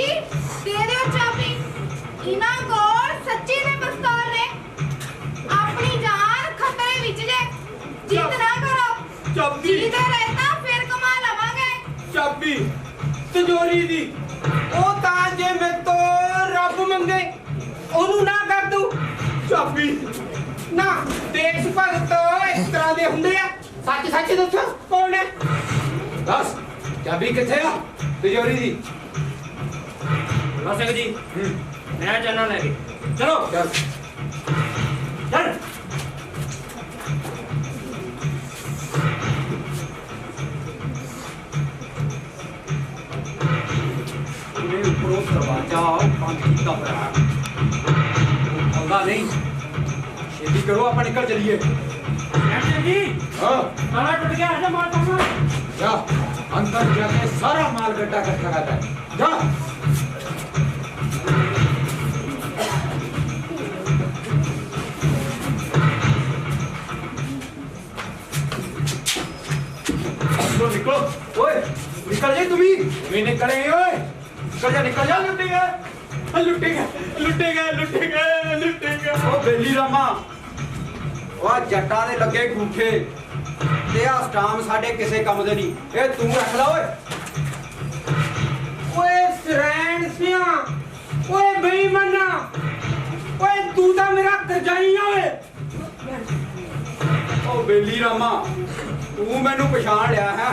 ਦੇ ਦਿਓ ਚਾਬੀ ਇਹਨਾਂ ਕੋਲ ਸੱਚੀ ਦੇ ਪਿਸਤੌਲ ਨੇ ਆਪਣੀ ਜਾਨ ਖਤਰੇ ਵਿੱਚ ਜੇ ਜਿੱਦ ਨਾ ਕਰੋ ਚਾਬੀ ਜਿੱਦੇ ਰਹਿਤਾ ਫਿਰ ਕਮਾ ਲਵਾਂਗੇ ਚਾਬੀ ਤਿਜੋਰੀ ਦੀ ਉਹ ਤਾਂ ਜੇ ਮੇਰੇ ਤੋਂ ਰੱਬ ਮੰਗੇ ਉਹਨੂੰ ਨਾ ਕਰ ਦੂੰ ਚਾਬੀ ਨਾ ਦੇਸ਼ ਭਗਤ ਇਸ ਤਰ੍ਹਾਂ ਦੇ ਹੁੰਦੇ ਆ ਸੱਚ ਦੱਸੋ ਕੌਣ ਹੈ ਦੱਸ ਚਾਬੀ ਕਿੱਥੇ ਆ ਤਿਜੋਰੀ ਦੀ ਗੁਰੂ ਸਿੰਘ ਜੀ ਮੈਂ ਜਾਣਾ ਲੈ ਕੇ ਚਲੋ ਚੱਲ ਚੱਲ ਇਹ ਉੱਪਰੋਂ ਦਰਵਾਜ਼ਾ ਬੰਦ ਕੀਤਾ ਹੋਇਆ ਆਉਂਦਾ ਨਹੀਂ ਛੇਤੀ ਕਰੋ ਆਪਾਂ ਨਿਕਲ ਚਲੀਏ ਜੀ ਹਾਂ ਤਾਲਾ ਟੁੱਟ ਗਿਆ ਹੈ ਮਾਰ ਦੂੰਗਾ ਜਾ अंदर जाके सारा माल गड्ढा इकट्ठा करता है जा निकलो ओए निकल जाए तुम्ही भी निकले ओए निकल जा लुटे गए ओ बेली रामा ਉਹ ਜੱਟਾਂ ਦੇ ਲੱਗੇ ਗੂਠੇ ਤੇ ਆ ਸਟਾਮ ਸਾਡੇ ਕਿਸੇ ਕੰਮ ਦੇ ਨਹੀਂ ਇਹ ਤੂੰ ਰੱਖ ਲੈ ਓਏ ਓਏ ਸਰੈਣ ਸਿਆ ਓਏ ਬੇਈਮਾਨਾ ਓਏ ਤੂੰ ਤਾਂ ਮੇਰਾ ਕਰਜਾਈ ਆ ਓਏ ਉਹ ਬੇਲੀ ਰਾਮਾ ਤੂੰ ਮੈਨੂੰ ਪਛਾਣ ਲਿਆ ਹੈ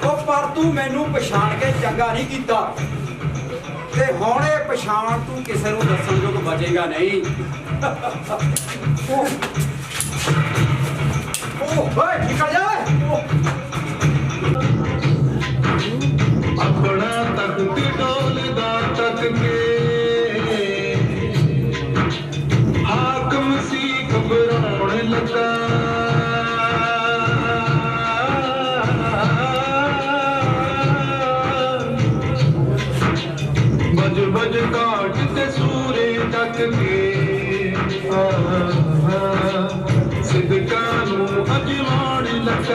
ਉਹ ਪਰ ਤੂੰ ਮੈਨੂੰ ਪਛਾਣ ਕੇ ਚੰਗਾ ਨਹੀਂ ਕੀਤਾ ਤੇ ਹੁਣ ਇਹ ਪਛਾਣ ਤੂੰ ਕਿਸੇ ਨੂੰ ਦੱਸਣ ਯੋਗ ਬਚੇਗਾ ਨਹੀਂ ਓਏ ਨਿਕਲ ਜਾ अपना तख्त डोलदा तक के हाकम सी घबराने लगा बज बज काट ते सूरे तक के सिद्धका नूं अजमाण लगा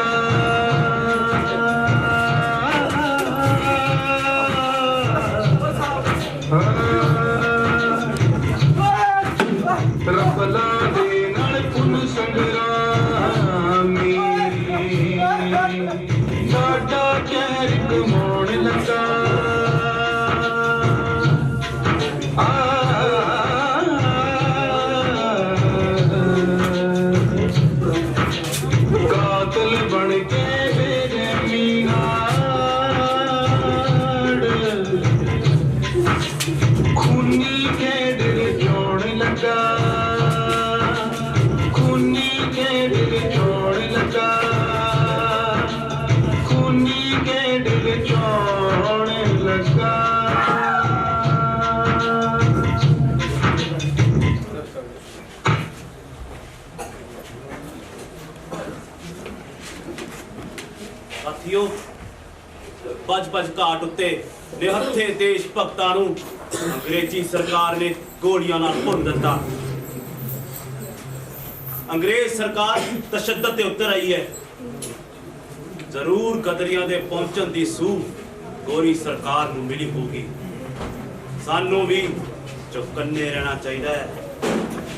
ਸਾਥੀਓ ਬਜ ਘਾਟ ਉੱਤੇ ਨਿਹੱਥੇ ਦੇਸ਼ ਭਗਤਾਂ ਨੂੰ ਅੰਗਰੇਜ਼ੀ ਸਰਕਾਰ ਨੇ ਗੋਲੀਆਂ ਨਾਲ ਭੁੰਨ ਦਿੱਤਾ। ਅੰਗਰੇਜ਼ ਸਰਕਾਰ ਤਸ਼ੱਦਦ ਤੇ ਉਤਰ ਆਈ ਹੈ। ਜ਼ਰੂਰ ਗਦਰੀਆਂ ਦੇ ਪਹੁੰਚਣ ਦੀ ਸੂਹ ਗੋਰੀ ਸਰਕਾਰ ਨੂੰ ਮਿਲੀ ਹੋਊਗੀ। ਸਾਨੂੰ ਵੀ ਚੁਕੰਨੇ ਰਹਿਣਾ ਚਾਹੀਦਾ ਹੈ।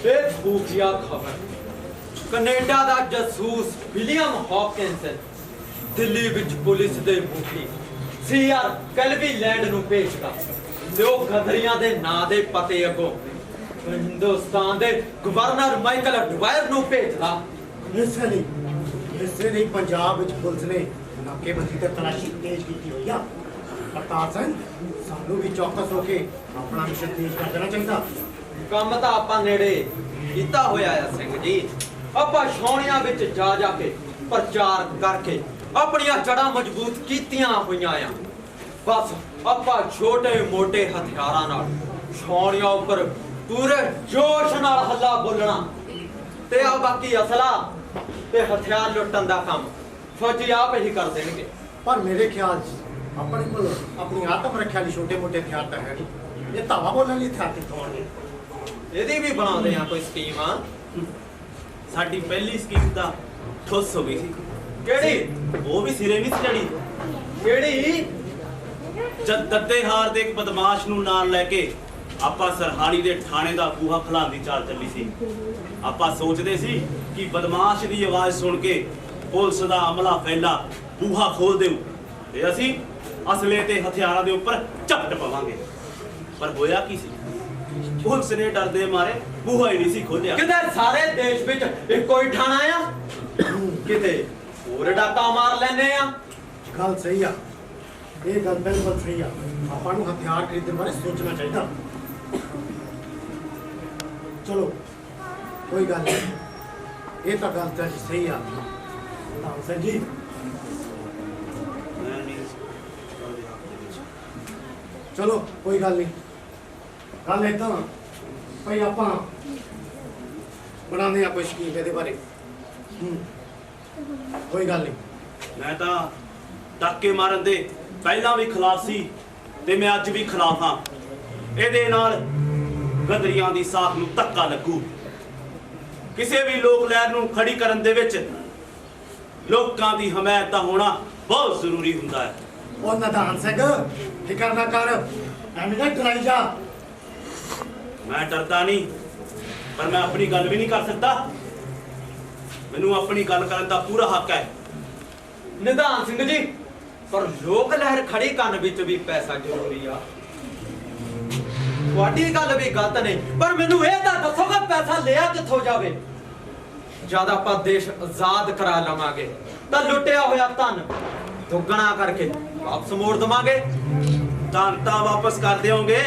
ਇਹ ਖੂਫੀਆ ਖਬਰ ਕੈਨੇਡਾ ਦਾ ਜਾਸੂਸ ਵਿਲੀਅਮ ਹੌਕਿੰਸ ਦਿੱਲੀ ਵਿੱਚ ਪੁਲਿਸ ਦੇ ਮੁਖੀ ਸੀਆਰ ਕੈਲਵੀਲੈਂਡ ਨੂੰ ਭੇਜਦਾ ਤੇ ਉਹ ਗਦਰੀਆਂ ਦੇ ਨਾਂ ਦੇ ਪਤੇ ਅੱਗੋਂ ਹਿੰਦੁਸਤਾਨ ਦੇ ਗਵਰਨਰ ਮਾਈਕਲ ਡਵਾਇਰ ਨੂੰ ਭੇਜਦਾ। ਇਸੇ ਲਈ ਪੰਜਾਬ ਵਿੱਚ ਪੁਲਿਸ ਨੇ ਨਾਕੇਬੰਦੀ ਤੇ ਤਲਾਸ਼ੀ ਤੇਜ਼ ਕੀਤੀ ਹੋਈ ਆ। ਕਰਤਾਰ ਸਿੰਘ, ਸਾਨੂੰ ਵੀ ਚੌਕਸ ਹੋ ਕੇ ਆਪਣਾ ਮਿਸ਼ਨ ਤੇਜ਼ ਕਰ ਦੇਣਾ ਚਾਹੀਦਾ। ਕੰਮ ਤਾਂ ਆਪਾਂ ਨੇੜੇ ਕੀਤਾ ਹੋਇਆ ਆ ਸਿੰਘ ਜੀ। ਆਪਾਂ ਛਾਉਣੀਆਂ ਵਿੱਚ ਜਾ ਕੇ ਪ੍ਰਚਾਰ ਕਰਕੇ ਆਪਣੀਆਂ ਜੜ੍ਹਾਂ ਮਜ਼ਬੂਤ ਕੀਤੀਆਂ ਹੋਈਆਂ ਆ। ਬਸ ਆਪਾਂ ਛੋਟੇ-ਮੋਟੇ ਹਥਿਆਰਾਂ ਨਾਲ ਛਾਉਣੀਆਂ ਉੱਪਰ ਪੂਰੇ ਜੋਸ਼ ਨਾਲ ਹੱਲਾ ਬੋਲਣਾ ਤੇ ਆ ਬਾਕੀ ਅਸਲਾ ਤੇ ਹਥਿਆਰ ਲੁੱਟਣ ਦਾ ਕੰਮ ਫੌਜੀ ਆਪ ਹੀ ਕਰ ਦੇਣਗੇ। ਪਰ ਮੇਰੇ ਖਿਆਲ 'ਚ ਆਪਣੇ ਕੋਲ ਆਪਣੀ ਆਤਮ ਰੱਖਿਆ ਲਈ ਛੋਟੇ-ਮੋਟੇ ਹਥਿਆਰ ਤਾਂ ਹੈ ਨਹੀਂ। ਇਹ ਧਾਵਾ ਬੋਲਣ ਲਈ ਹਥਿਆਰ ਕਿੱਥੋਂ ਆਉਣਗੇ? ਇਹਦੀ ਵੀ ਬਣਾਉਂਦੇ ਆ ਕੋਈ ਸਕੀਮ ਆ। ਸਾਡੀ ਪਹਿਲੀ ਸਕੀਮ ਤਾਂ ਠੁੱਸ ਹੋ ਗਈ ਸੀ। ਕਿਹੜੀ? ਉਹ ਵੀ ਸਿਰੇ ਨਹੀਂ ਸੀ ਚੜੀ। ਕਿਹੜੀ? ਜਦ ਦੱਦੇਹਾਰ ਦੇ ਇੱਕ ਬਦਮਾਸ਼ ਨੂੰ ਨਾਲ ਲੈ ਕੇ ਆਪਾਂ ਸਰਹਾਲੀ ਦੇ ਥਾਣੇ ਦਾ ਬੂਹਾ ਖੁਲਾਉਣ ਦੀ ਚਾਲ ਚੱਲੀ ਸੀ। ਆਪਾਂ ਸੋਚਦੇ ਸੀ ਕਿ ਬਦਮਾਸ਼ ਦੀ ਆਵਾਜ਼ ਸੁਣ ਕੇ ਪੁਲਿਸ ਦਾ ਅਮਲਾ ਫੈਲਾ ਬੂਹਾ ਖੋਲ ਦੇਊ ਤੇ ਅਸੀਂ ਅਸਲੇ ਤੇ ਹਥਿਆਰਾਂ ਦੇ ਉੱਪਰ ਝਪਟ ਪਵਾਂਗੇ। ਪਰ ਹੋਇਆ ਕੀ ਸੀ? ਪੁਲਿਸ ਨੇ ਡਰਦੇ ਮਾਰੇ ਬੂਹਾ ਹੀ ਨਹੀਂ ਸੀ ਖੋਲਿਆ। ਕਿਤੇ ਸਾਰੇ ਦੇਸ਼ ਵਿੱਚ ਇੱਕੋ ਹੀ ਥਾਣਾ ਆ, ਕਿਤੇ ਹੋਰ ਡਾਕਾ ਮਾਰ ਲੈਨੇ ਆ। ਗੱਲ ਸਹੀ ਆ, ਇਹ ਗੱਲ ਬਿਲਕੁਲ ਸਹੀ ਆ। ਆਪਾਂ ਨੂੰ ਹਥਿਆਰ ਖਰੀਦਣ ਬਾਰੇ ਸੋਚਣਾ ਚਾਹੀਦਾ। ਚਲੋ ਕੋਈ ਗੱਲ ਨਹੀਂ, ਇਹ ਤਾਂ ਗੱਲ ਤਾਂ ਸਹੀ ਆ। ਤਾਂ ਸਿੰਘ ਜੀ ਚਲੋ ਕੋਈ ਗੱਲ ਨਹੀਂ। ਗੱਲ ਏਦਾਂ ਭਈ ਆਪਾਂ ਬਣਾਉਂਦੇ ਆ ਕੋਈ ਸਕੀਮ ਇਹਦੇ ਬਾਰੇ। ਕੋਈ ਗੱਲ ਨਹੀਂ। ਮੈਂ ਤਾਂ ਡਾਕੇ ਮਾਰਨ ਦੇ ਪਹਿਲਾਂ ਵੀ ਖਿਲਾਫ ਸੀ ਤੇ ਮੈਂ ਅੱਜ ਵੀ ਖਿਲਾਫ ਹਾਂ। ਇਹਦੇ ਨਾਲ ਗਦਰੀਆਂ ਦੀ ਸਾਖ ਨੂੰ ਧੱਕਾ ਲੱਗੂ। ਕਿਸੇ ਵੀ ਲੋਕ ਲਹਿਰ ਨੂੰ ਖੜੀ ਕਰਨ ਦੇ ਵਿੱਚ ਲੋਕਾਂ ਦੀ ਹਮਾਇਤ ਦਾ ਹੋਣਾ ਬਹੁਤ ਜ਼ਰੂਰੀ ਹੁੰਦਾ ਹੈ। ਉਹ ਨਦਾਨ ਸਿੰਘ, ਫਿਕਰ ਨਾ ਕਰ, ਐਵੇਂ ਨਾ ਡਰਾਈ ਜਾ। ਮੈਂ ਡਰਦਾ ਨਹੀਂ, ਪਰ ਮੈਂ ਆਪਣੀ ਗੱਲ ਵੀ ਨਹੀਂ ਕਰ ਸਕਦਾ। ਮੈਨੂੰ ਆਪਣੀ ਗੱਲ ਕਰਨ ਦਾ ਪੂਰਾ ਹੱਕ ਹੈ। ਨਿਧਾਨ ਸਿੰਘ ਜੀ, ਪਰ ਲੋਕ ਲਹਿਰ ਖੜੀ ਕਰਨ ਵਿੱਚ ਵੀ ਪੈਸਾ ਜ਼ਰੂਰੀ ਆ। ਤੁਹਾਡੀ ਗੱਲ ਵੀ ਗਲਤ ਨਹੀਂ, ਪਰ ਮੈਨੂੰ ਇਹ ਤਾਂ ਦੱਸੋ ਕਿ ਪੈਸਾ ਲਿਆ ਕਿੱਥੋਂ ਜਾਵੇ? ਜਦ ਆਪਾਂ ਦੇਸ਼ ਆਜ਼ਾਦ ਕਰਾ ਲਵਾਂਗੇ ਤਾਂ ਲੁੱਟਿਆ ਹੋਇਆ ਧਨ ਦੁੱਗਣਾ ਕਰਕੇ ਵਾਪਸ ਮੋੜ ਦਵਾਂਗੇ। ਧਨ ਤਾਂ ਵਾਪਸ ਕਰ ਦਿਓਗੇ,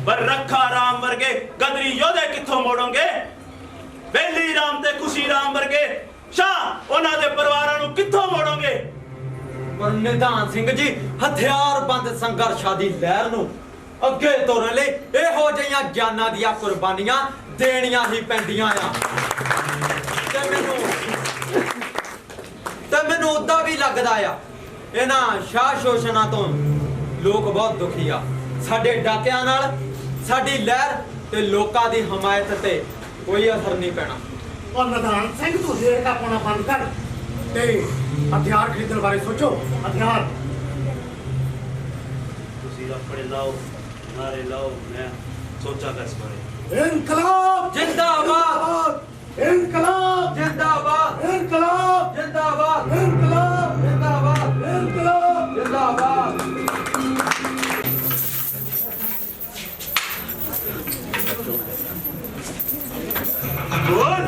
ਪਰ ਰੱਖਾ ਰਾਮ ਵਰਗੇ ਗਦਰੀ ਯੋਧੇ ਕਿੱਥੋਂ ਮੋੜੋਗੇ? ਬੇਲੀ ਰਾਮ ਤੇ ਖੁਸ਼ੀ ਰਾਮ ਵਰਗੇ ਸ਼ਾਹ ਉਹਨਾਂ ਦੇ ਪਰਿਵਾਰਾਂ ਨੂੰ ਕਿੱਥੋਂ ਮੋੜੋਗੇ? ਪਰ ਨਿਧਾਨ ਸਿੰਘ ਜੀ, ਹਥਿਆਰਬੰਦ ਸੰਘਰਸ਼ਾਂ ਦੀ ਲਹਿਰ ਨੂੰ ਅੱਗੇ ਤੋਰਨ ਲਈ ਇਹੋ ਜਿਹੀਆਂ ਜਾਨਾਂ ਦੀਆਂ ਕੁਰਬਾਨੀਆਂ ਦੇਣੀਆਂ ਹੀ ਪੈਂਦੀਆਂ ਆ। ਤੇ ਮੈਨੂੰ ਉਦਾਂ ਵੀ ਲੱਗਦਾ ਆ ਇਹਨਾਂ ਸ਼ਾਹ ਸ਼ੋਸ਼ਨਾਂ ਤੋਂ ਲੋਕ ਬਹੁਤ ਦੁਖੀ ਆ। ਸਾਡੇ ਡਾਕਿਆਂ ਨਾਲ ਸਾਡੀ ਲਹਿਰ ਤੇ ਲੋਕਾਂ ਦੀ ਹਮਾਇਤ ਤੇ ਕੋਈ ਅਸਰ ਨਹੀਂ ਪੈਣਾ। ਉਹ ਨਦਾਨ ਸਿੰਘ, ਤੂੰ ਦੇਰ ਦਾ ਪਾਉਣਾ ਬੰਦ ਕਰ ਤੇ ਹਥਿਆਰ ਖਰੀਦਣ ਬਾਰੇ ਸੋਚੋ। ਹਥਿਆਰ ਤੁਸੀਂ ਆਪਣੇ ਲਾਓ, ਨਾਰੇ ਲਾਓ, ਮੈਂ ਸੋਚਾਂਗਾ ਇਸ ਬਾਰੇ। ਇਨਕਲਾਬ ਜਿੰਦਾਬਾਦ! ਇਨਕਲਾਬ ਜਿੰਦਾਬਾਦ! ਇਨਕਲਾਬ ਜਿੰਦਾਬਾਦ! ਇਨਕਲਾਬ ਜਿੰਦਾਬਾਦ! ਇਨਕਲਾਬ ਜਿੰਦਾਬਾਦ! ਬੋਲ,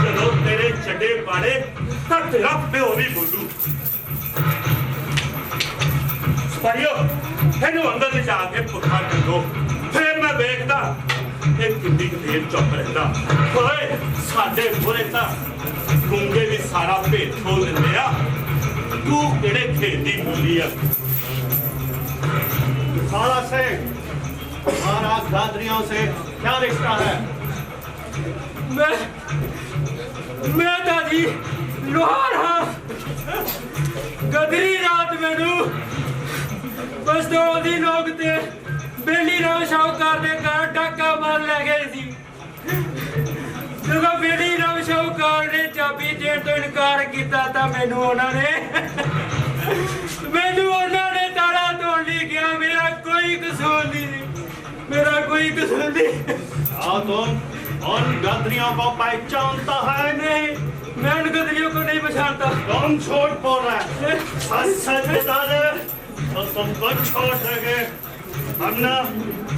ਜਦੋਂ ਤੇਰੇ ਛੱਡੇ ਪਾੜੇ ਤਾਂ ਤੇਰਾ ਪਿਓ ਵੀ ਬੋਲੂ। ਭਾਈਓ, ਇਹਨੂੰ ਅੰਦਰ ਲਿਜਾ ਕੇ ਪੁੱਠਾ ਕੱਢੋ, ਫਿਰ ਮੈਂ ਵੇਖਦਾ ਇਹ ਕਿੰਨੀ ਕੁ ਦੇਰ ਚੁੱਪ ਰਹਿੰਦਾ। ਓਏ, ਸਾਡੇ ਬੁਰੇ ਤਾਂ ਗੁੰਗੇ ਵੀ ਸਾਰਾ ਭੇਤ ਖੋਲ ਦਿੰਦੇ ਆ। ਤੂੰ ਕਿਹੜੇ ਖੇਤ ਦੀ ਬੋਲੀ ਆ? साला से हमारा गादरियों से क्या रिश्ता है? मैं दादी लोहार हाँ। गदरी रात मैनू पिस्तौल दी नोक ते बेली राम शाहूकार दे घर डाका मार लै गए सी। जदों बेली राम शाहूकार ने चाबी देण तो इनकार किया तां मैनू उन्होंने ताला तोड़ ली गया। मेरा कोई कसूर नहीं, मेरा कोई कसूर नहीं। क्या तुम उन गदरियों को पहचानता है? नहीं, मैं उन गदरियों को नहीं पहचानता। तुम झूठ बोल रहे हैं। सच सच बता दे तो तुमको छोड़ देंगे, वरना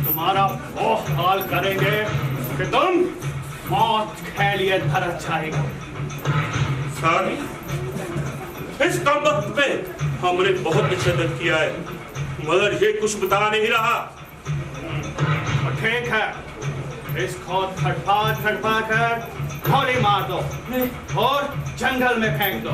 तुम्हारा वो हाल करेंगे कि तुम मौत के लिए धरत जाएगा। सर, इस कम वक्त पे हमने बहुत तशद्दुद किया है, मगर ये कुछ बता नहीं रहा। तो ठीक है, इसको फटफा कर गोली मार दो और जंगल में फेंक दो।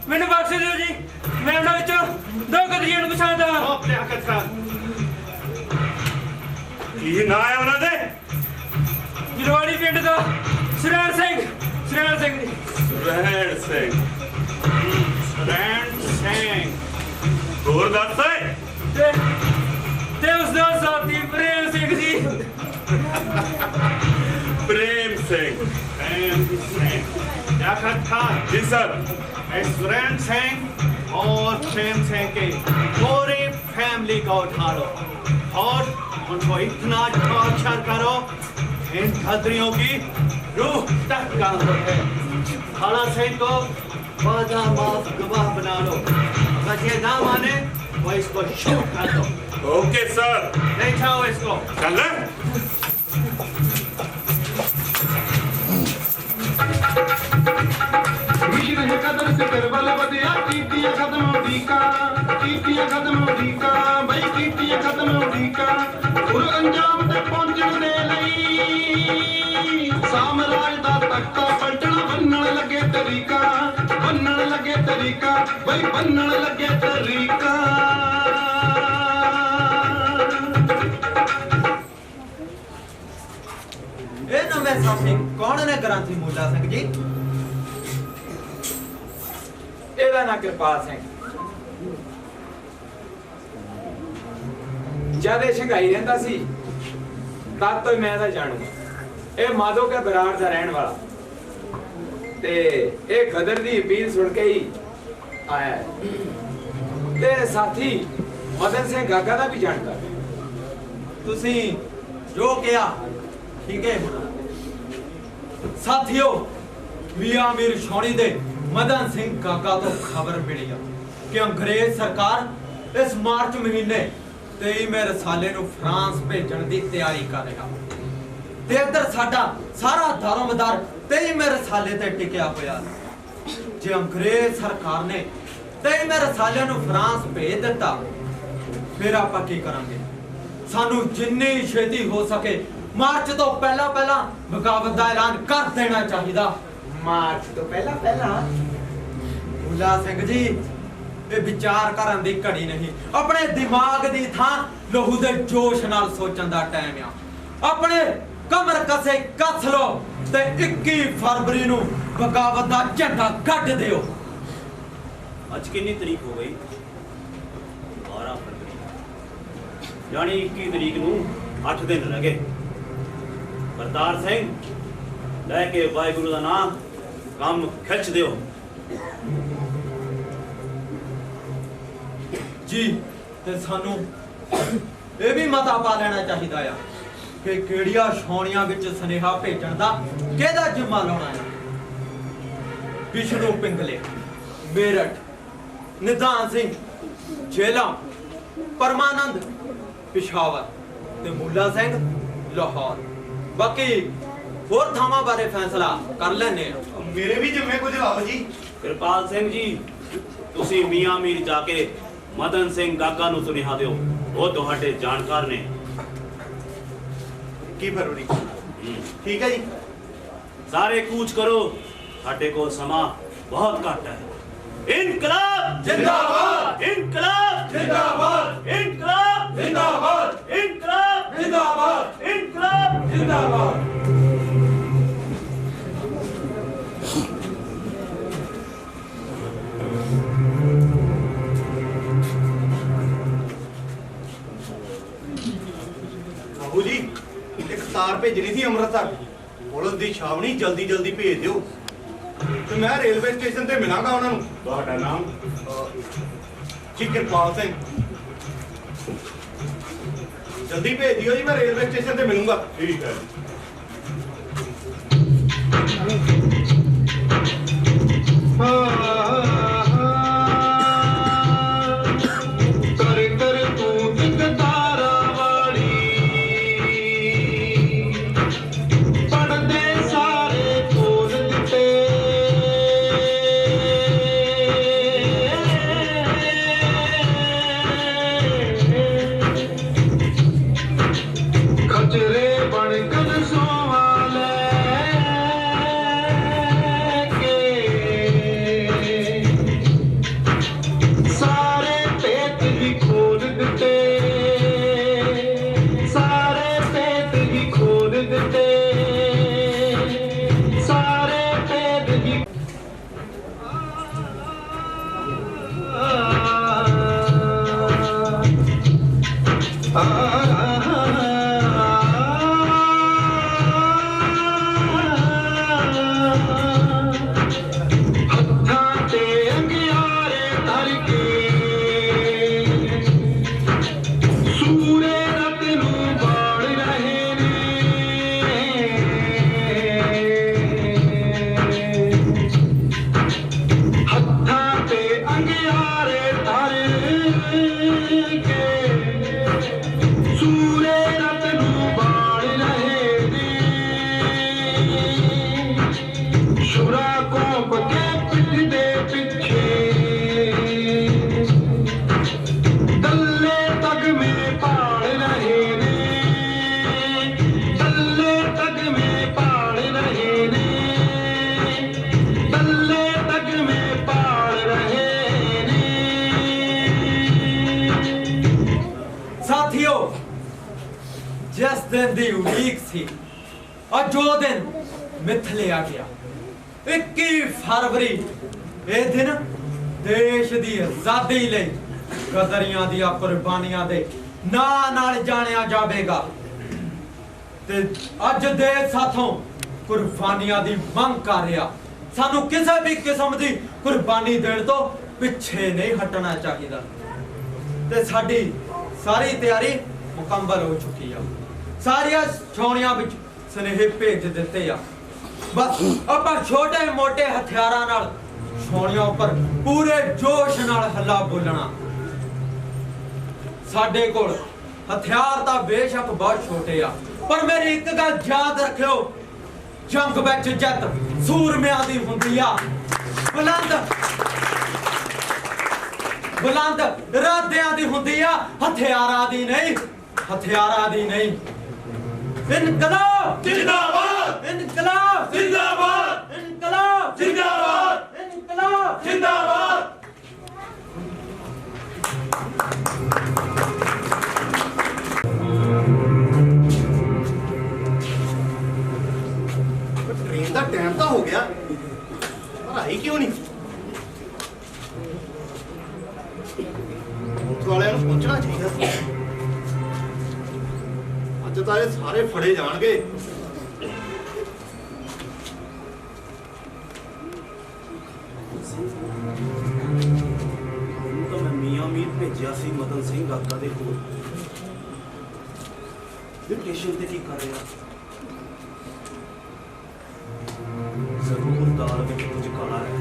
मैनू बख्श दियो जी, मैं उन्हां विचों दो गदरियां नूं पछाणदा हां। की ना है उन्होंने? जरवाड़ी पिंड दा सरैण सिंह जी। सुरैण सिंह ਹੋਰ ਦੱਸ ਤੇ ਉਸ ਦਾ ਸਾਥੀ ਪ੍ਰੇਮ ਸਿੰਘ ਜੀ। प्रेम सिंह याकत खान जी सर। सुरैण सिंह और प्रेम सिंह की पूरी फैमिली को उठा लो और उनको इतना टॉर्चर करो इन खतरियों की रूह तक काम है। खाला सिंह को बाजा माफ गवाह बना लो, अगर ये ना माने तो इसको शूट कर दो। Okay sir. ले जाओ इसको। चल मिश्र कदर से करबल बदिया कीतिया खत्म उड़ीका भाई कीतिया खत्म उड़ीका और अंजाम ते पहुंचण दे लई साम्राज दा तख्ता पलटना बन्नण लगे तरीका भाई बन्नण लगे तरीका। ए नਵੇਂ ਸਾਥੀ ਕੌਣ ਨੇ ਗ੍ਰਾਂਥੀ ਮੁੱਲਾ ਸਿੰਘ ਜੀ? ਇਹਦਾ ਨਾਂ ਕਿਰਪਾਲ ਸਿੰਘ। ਜਦ ਇਹ ਸ਼ੰਘਾਈ ਰਹਿੰਦਾ ਸੀ ਤਦ ਤੋਂ ਮੈਂ ਇਹਦਾ ਜਾਣੂਗਾ। ਇਹ ਮਾਧੋ ਕੇ ਬਰਾੜ ਦਾ ਰਹਿਣ ਵਾਲਾ ਤੇ ਇਹ ਗਦਰ ਦੀ ਅਪੀਲ ਸੁਣ ਕੇ ਹੀ ਆਇਆ ਹੈ। ਤੇ ਸਾਥੀ ਮਦਨ ਸਿੰਘ ਗਾਗਾ ਦਾ ਵੀ ਜਾਣਦਾ। ਤੁਸੀਂ ਜੋ ਕਿਹਾ ਠੀਕ ਹੈ ਸਾਥੀਓ। ਮੀਆਂ ਮੀਰ ਛਾਉਣੀ ਦੇ ਮਦਨ ਸਿੰਘ ਕਾਕਾ ਤੋਂ ਖਬਰ ਮਿਲੀ ਆ ਕਿ ਅੰਗਰੇਜ਼ ਸਰਕਾਰ ਇਸ ਮਾਰਚ ਮਹੀਨੇ 23 ਰਸਾਲੇ ਨੂੰ ਫਰਾਂਸ ਭੇਜਣ ਦੀ ਤਿਆਰੀ ਕਰ ਰਿਹਾ ਤੇ ਇੱਧਰ ਸਾਡਾ ਸਾਰਾ ਦਾਰੋਮਦਾਰ 23 ਰਸਾਲੇ ਤੇ ਟਿਕਿਆ ਹੋਇਆ। ਜੇ ਅੰਗਰੇਜ਼ ਸਰਕਾਰ ਨੇ 23 ਰਸਾਲੇ ਨੂੰ ਫਰਾਂਸ ਭੇਜ ਦਿੱਤਾ ਫਿਰ ਆਪਾਂ ਕੀ ਕਰਾਂਗੇ? ਸਾਨੂੰ ਜਿੰਨੀ ਛੇਤੀ ਹੋ ਸਕੇ ਮਾਰਚ ਤੋਂ ਪਹਿਲਾਂ ਬਗਾਵਤ ਦਾ ਐਲਾਨ ਕਰ ਦੇਣਾ ਚਾਹੀਦਾ। ਮਾਰਚ ਤੋਂ ਪਹਿਲਾਂ ਮੁੱਲਾ ਸਿੰਘ ਜੀ ਇਹ ਵਿਚਾਰ ਕਰਨ ਦੀ ਘੜੀ ਨਹੀਂ, ਆਪਣੇ ਦਿਮਾਗ ਦੀ ਥਾਂ ਲਹੂ ਦੇ ਜੋਸ਼ ਨਾਲ ਸੋਚਣ ਦਾ ਟਾਈਮ ਆ। ਆਪਣੇ ਕਮਰ ਕਸੇ ਕੱਸ ਲੋ ਤੇ 21 ਫਰਵਰੀ ਨੂੰ ਬਗਾਵਤ ਦਾ ਝੰਡਾ ਕੱਢ ਦਿਓ। ਅੱਜ ਕਿੰਨੀ ਤਰੀਕ ਹੋ ਗਈ? 12 ਫਰਵਰੀ, ਯਾਨੀ 21 ਤਰੀਕ ਨੂੰ 8 ਦਿਨ ਰਹਿ ਗਏ। ਕਰਤਾਰ ਸਿੰਘ ਲੈ ਕੇ ਵਾਹਿਗੁਰੂ ਦਾ ਨਾਮ ਕੰਮ ਖਿੱਚ ਦਿਓ। ਜੀ ਤੇ ਸਾਨੂੰ ਇਹ ਵੀ ਮਤਾ ਪਾ ਲੈਣਾ ਚਾਹੀਦਾ ਆ ਕਿ ਕਿਹੜੀਆਂ ਛਾਉਣੀਆਂ ਵਿੱਚ ਸੁਨੇਹਾ ਭੇਜਣ ਦਾ ਕਿਹਦਾ ਜ਼ਿੰਮਾ ਲਾਉਣਾ ਹੈ। ਵਿਸ਼ਨੂੰ ਪਿੰਗਲੇ ਮੇਰਠ, ਨਿਧਾਨ ਸਿੰਘ ਜੇਲਾਂ, ਪਰਮਾਨੰਦ ਪਿਸ਼ਾਵਰ ਤੇ ਮੁੱਲਾ ਸਿੰਘ ਲਾਹੌਰ। ਬਾਕੀ ਹੋਰ ਥਾਵਾਂ ਬਾਰੇ ਫੈਸਲਾ ਕਰ ਲੈਣੇ ਆ। ਮੇਰੇ ਵੀ ਜਿੰਮੇ ਕੁਝ ਲਾਓ ਜੀ। ਕਿਰਪਾਲ ਸਿੰਘ ਜੀ ਤੁਸੀਂ ਮੀਆਂ ਮੀਰ ਜਾ ਕੇ ਮਦਨ ਸਿੰਘ ਗਾਗਾ ਨੂੰ ਸੁਨੇਹਾ ਦਿਓ, ਉਹ ਤੁਹਾਡੇ ਜਾਣਕਾਰ ਨੇ। 21 ਫਰਵਰੀ ਠੀਕ ਹੈ ਜੀ। ਸਾਰੇ ਕੂਚ ਕਰੋ, ਸਾਡੇ ਕੋਲ ਸਮਾਂ ਬਹੁਤ ਘੱਟ ਹੈ। ਇਨਕਲਾਬ जिंदाबाद ਇਨਕਲਾਬ जिंदाबाद जिंदाबाद। बाबू जी एक तार भेजनी थी अमृतसर, पुलिस की छावनी जल्दी जल्दी भेज दियो ਤੇ ਮੈਂ ਰੇਲਵੇ ਸਟੇਸ਼ਨ ਤੇ ਮਿਲਾਂਗਾ ਉਹਨਾਂ ਨੂੰ। ਤੁਹਾਡਾ ਨਾਮ? ਜੀ ਕਿਰਪਾਲ ਸਿੰਘ। ਜਲਦੀ ਭੇਜ ਦਿਓ ਜੀ, ਮੈਂ ਰੇਲਵੇ ਸਟੇਸ਼ਨ ਤੇ ਮਿਲੂੰਗਾ। ਠੀਕ ਹੈ। जिस दिन दी उड़ीक सी और जो दिन मिथ लिया गया 21 फरवरी ये दिन देश दी आजादी लई गदरियां दी कुर्बानियां दे नाल जानिया जावेगा ते अज देश साथों कुर्बानियां दी मंग कर रहा सानू किसी भी किस्म दी कुर्बानी देने तो पिछे नहीं हटना चाहिए ते साडी सारी तैयारी मुकम्मल हो चुकी है सारिया छावनियां विच स्नेहे भेज दिते आ बस ਆਪਾਂ छोटे मोटे हथियारां नाल छावनियां उपर पूरे जोश नाल हल्ला बोलना साडे कोल हथियार तां बेशक बहुत छोटे आ पर मेरी एक गल याद रखियो जंग विच जित सूरमियां दी हुंदी आ बुलंद इरादियां दी हुंदी आ हथियारां दी नहीं हथियारां दी नहीं इनकलाब जिंदाबाद इनकलाब जिंदाबाद इनकलाब जिंदाबाद इनकलाब जिंदाबाद। ट्रेन का टाइम तो हो गया पर आई क्यों नहीं? पुलिस वाले पहुंचना चाहिए अज तो ये सारे फड़े जाएंगे। तो मैं मियां मीर भेजिया सी मदन सिंह गागा दे कोल स्टेशन ते की कर रहा जरूर दाल में कुछ काला है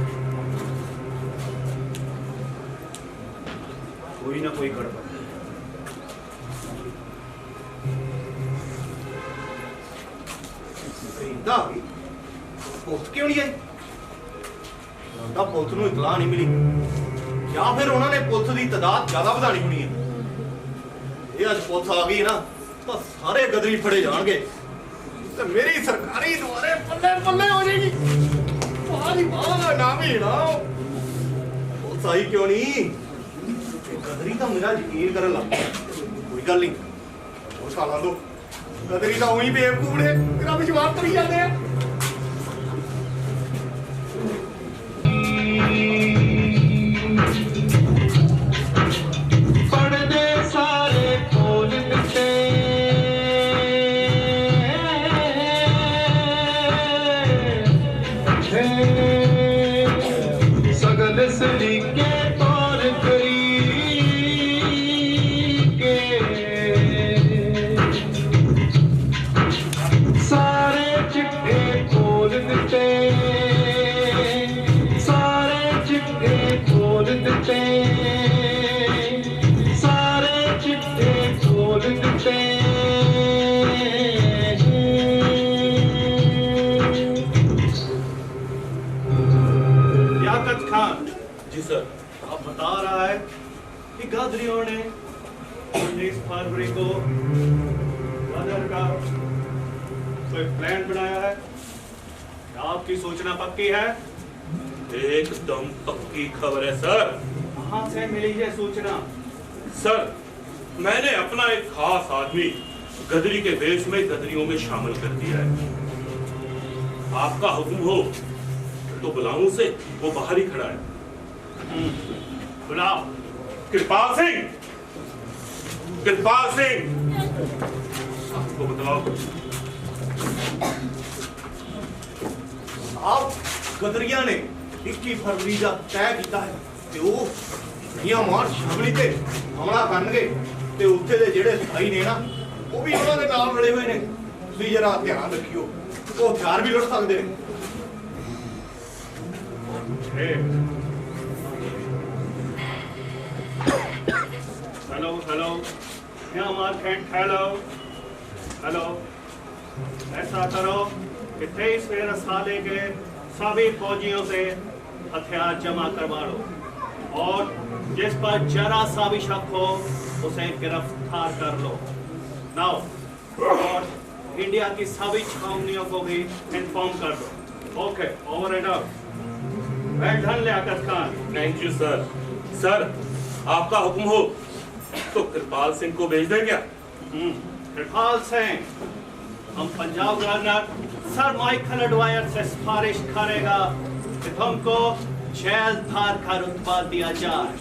कोई ना कोई गड़बड़ पुलिस क्यों नहीं आई? लगता पुलिस को इतला नहीं मिली या फिर उन्होंने पुलिस की तादाद ज्यादा बढ़ानी होनी है। ये अज पुलिस आ गई ना तो सारे गदरी फड़े जाएंगे तो मेरी सरकारी द्वारे पल्ले पल्ले हो जाएगी। नाम ही ना पुलिस आई क्यों नहीं? गदरी तो मेरा यकीन करने लग गया। कोई गल नहीं और साला दो गदरी तो वही बेवकूफ ने तेरा विश्वास करी जाते हैं। पढ़दे सारे खोल दिते सगल सलीके तौर करी के सारे चिट्ठे खोल दिते सारे चिट्ठे खोल दिते सारे चिट्ठे खोल दिते लियाकत खान जी सर। अब बता रहा है कि गदरियों ने 19 फरवरी को गदर का कोई प्लान बनाया है। क्या आपकी सूचना पक्की है? एकदम पक्की खबर है सर। कहाँ से मिली है सूचना? सर, मैंने अपना एक खास आदमी गदरी के वेश में गदरियों में शामिल कर दिया है। आपका हुक्म हो तो बुलाऊं उसे, वो बाहर ही खड़ा है। बुलाओ। कृपाल सिंह, कृपाल सिंह, आपको बताओ। आप गदरिया ने 21 फरवरी का तय किया है कि वो मार शामली ते हमला करनगे ते उत्थे दे जेड़े सिपाही ने ना वो भी ਉਹਨਾਂ ਦੇ ਨਾਲ ਮਿਲੇ ਹੋਏ ਨੇ। ਤੁਸੀਂ ਜਰਾ ਧਿਆਨ ਰੱਖਿਓ, ਉਹ ਹਥਿਆਰ ਵੀ ਲੁੱਟ ਸਕਦੇ ਨੇ। हेलो हेलो यहाँ मार्केट हेलो हेलो ऐसा करो कि 23वें रसाले के सभी फौजियों से हथियार जमा करवा लो और जिस पर जरा सा भी शक हो उसे गिरफ्तार कर लो। नाउ और इंडिया की सभी छावनियों को भी इन्फॉर्म कर दो। Okay, over and out. Well done Liaquat Khan. Thank you sir. Sir, आपका हुक्म हो तो कृपाल सिंह को भेज दें क्या? कृपाल सिंह, हम पंजाब गवर्नर सर माइकल एडवायर से सिफारिश करेगा कि तुमको जेल धार का रुतबा दिया जाए।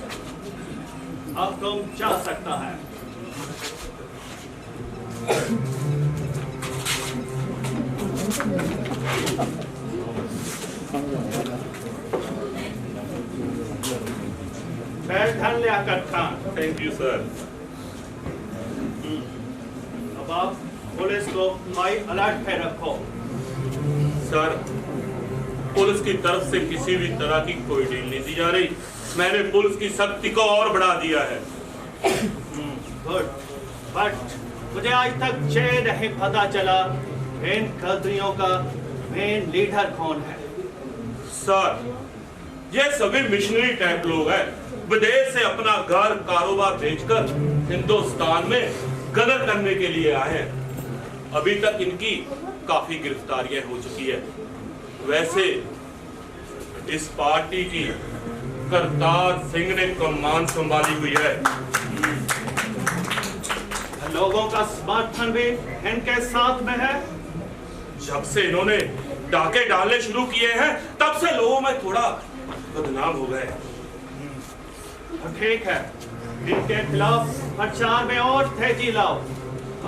अब तुम जा सकता है। Well done Liaquat Khan. Thank you sir. अब आप पुलिस को हाई अलर्ट पे रखो। सर, पुलिस की तरफ से किसी भी तरह की कोई डील नहीं दी जा रही। मैंने पुलिस की सख्ती को और बढ़ा दिया है। गुड, बट मुझे आज तक ये नहीं पता चला इन गदरियों का मेन लीडर कौन है। सर, ये सभी मिशनरी टाइप लोग हैं, विदेश से अपना घर कारोबार बेचकर हिंदुस्तान में गदर करने के लिए आए हैं। अभी तक इनकी काफी गिरफ्तारियां हो चुकी है। वैसे इस पार्टी की करतार सिंह ने कमान संभाली हुई है। लोगों का समर्थन भी इनके साथ में है। जब से इन्होंने डाके डालने शुरू किए हैं तब से लोगों में थोड़ा बदनाम हो गए। तो ठीक है, इनके खिलाफ प्रचार में और तेजी लाओ।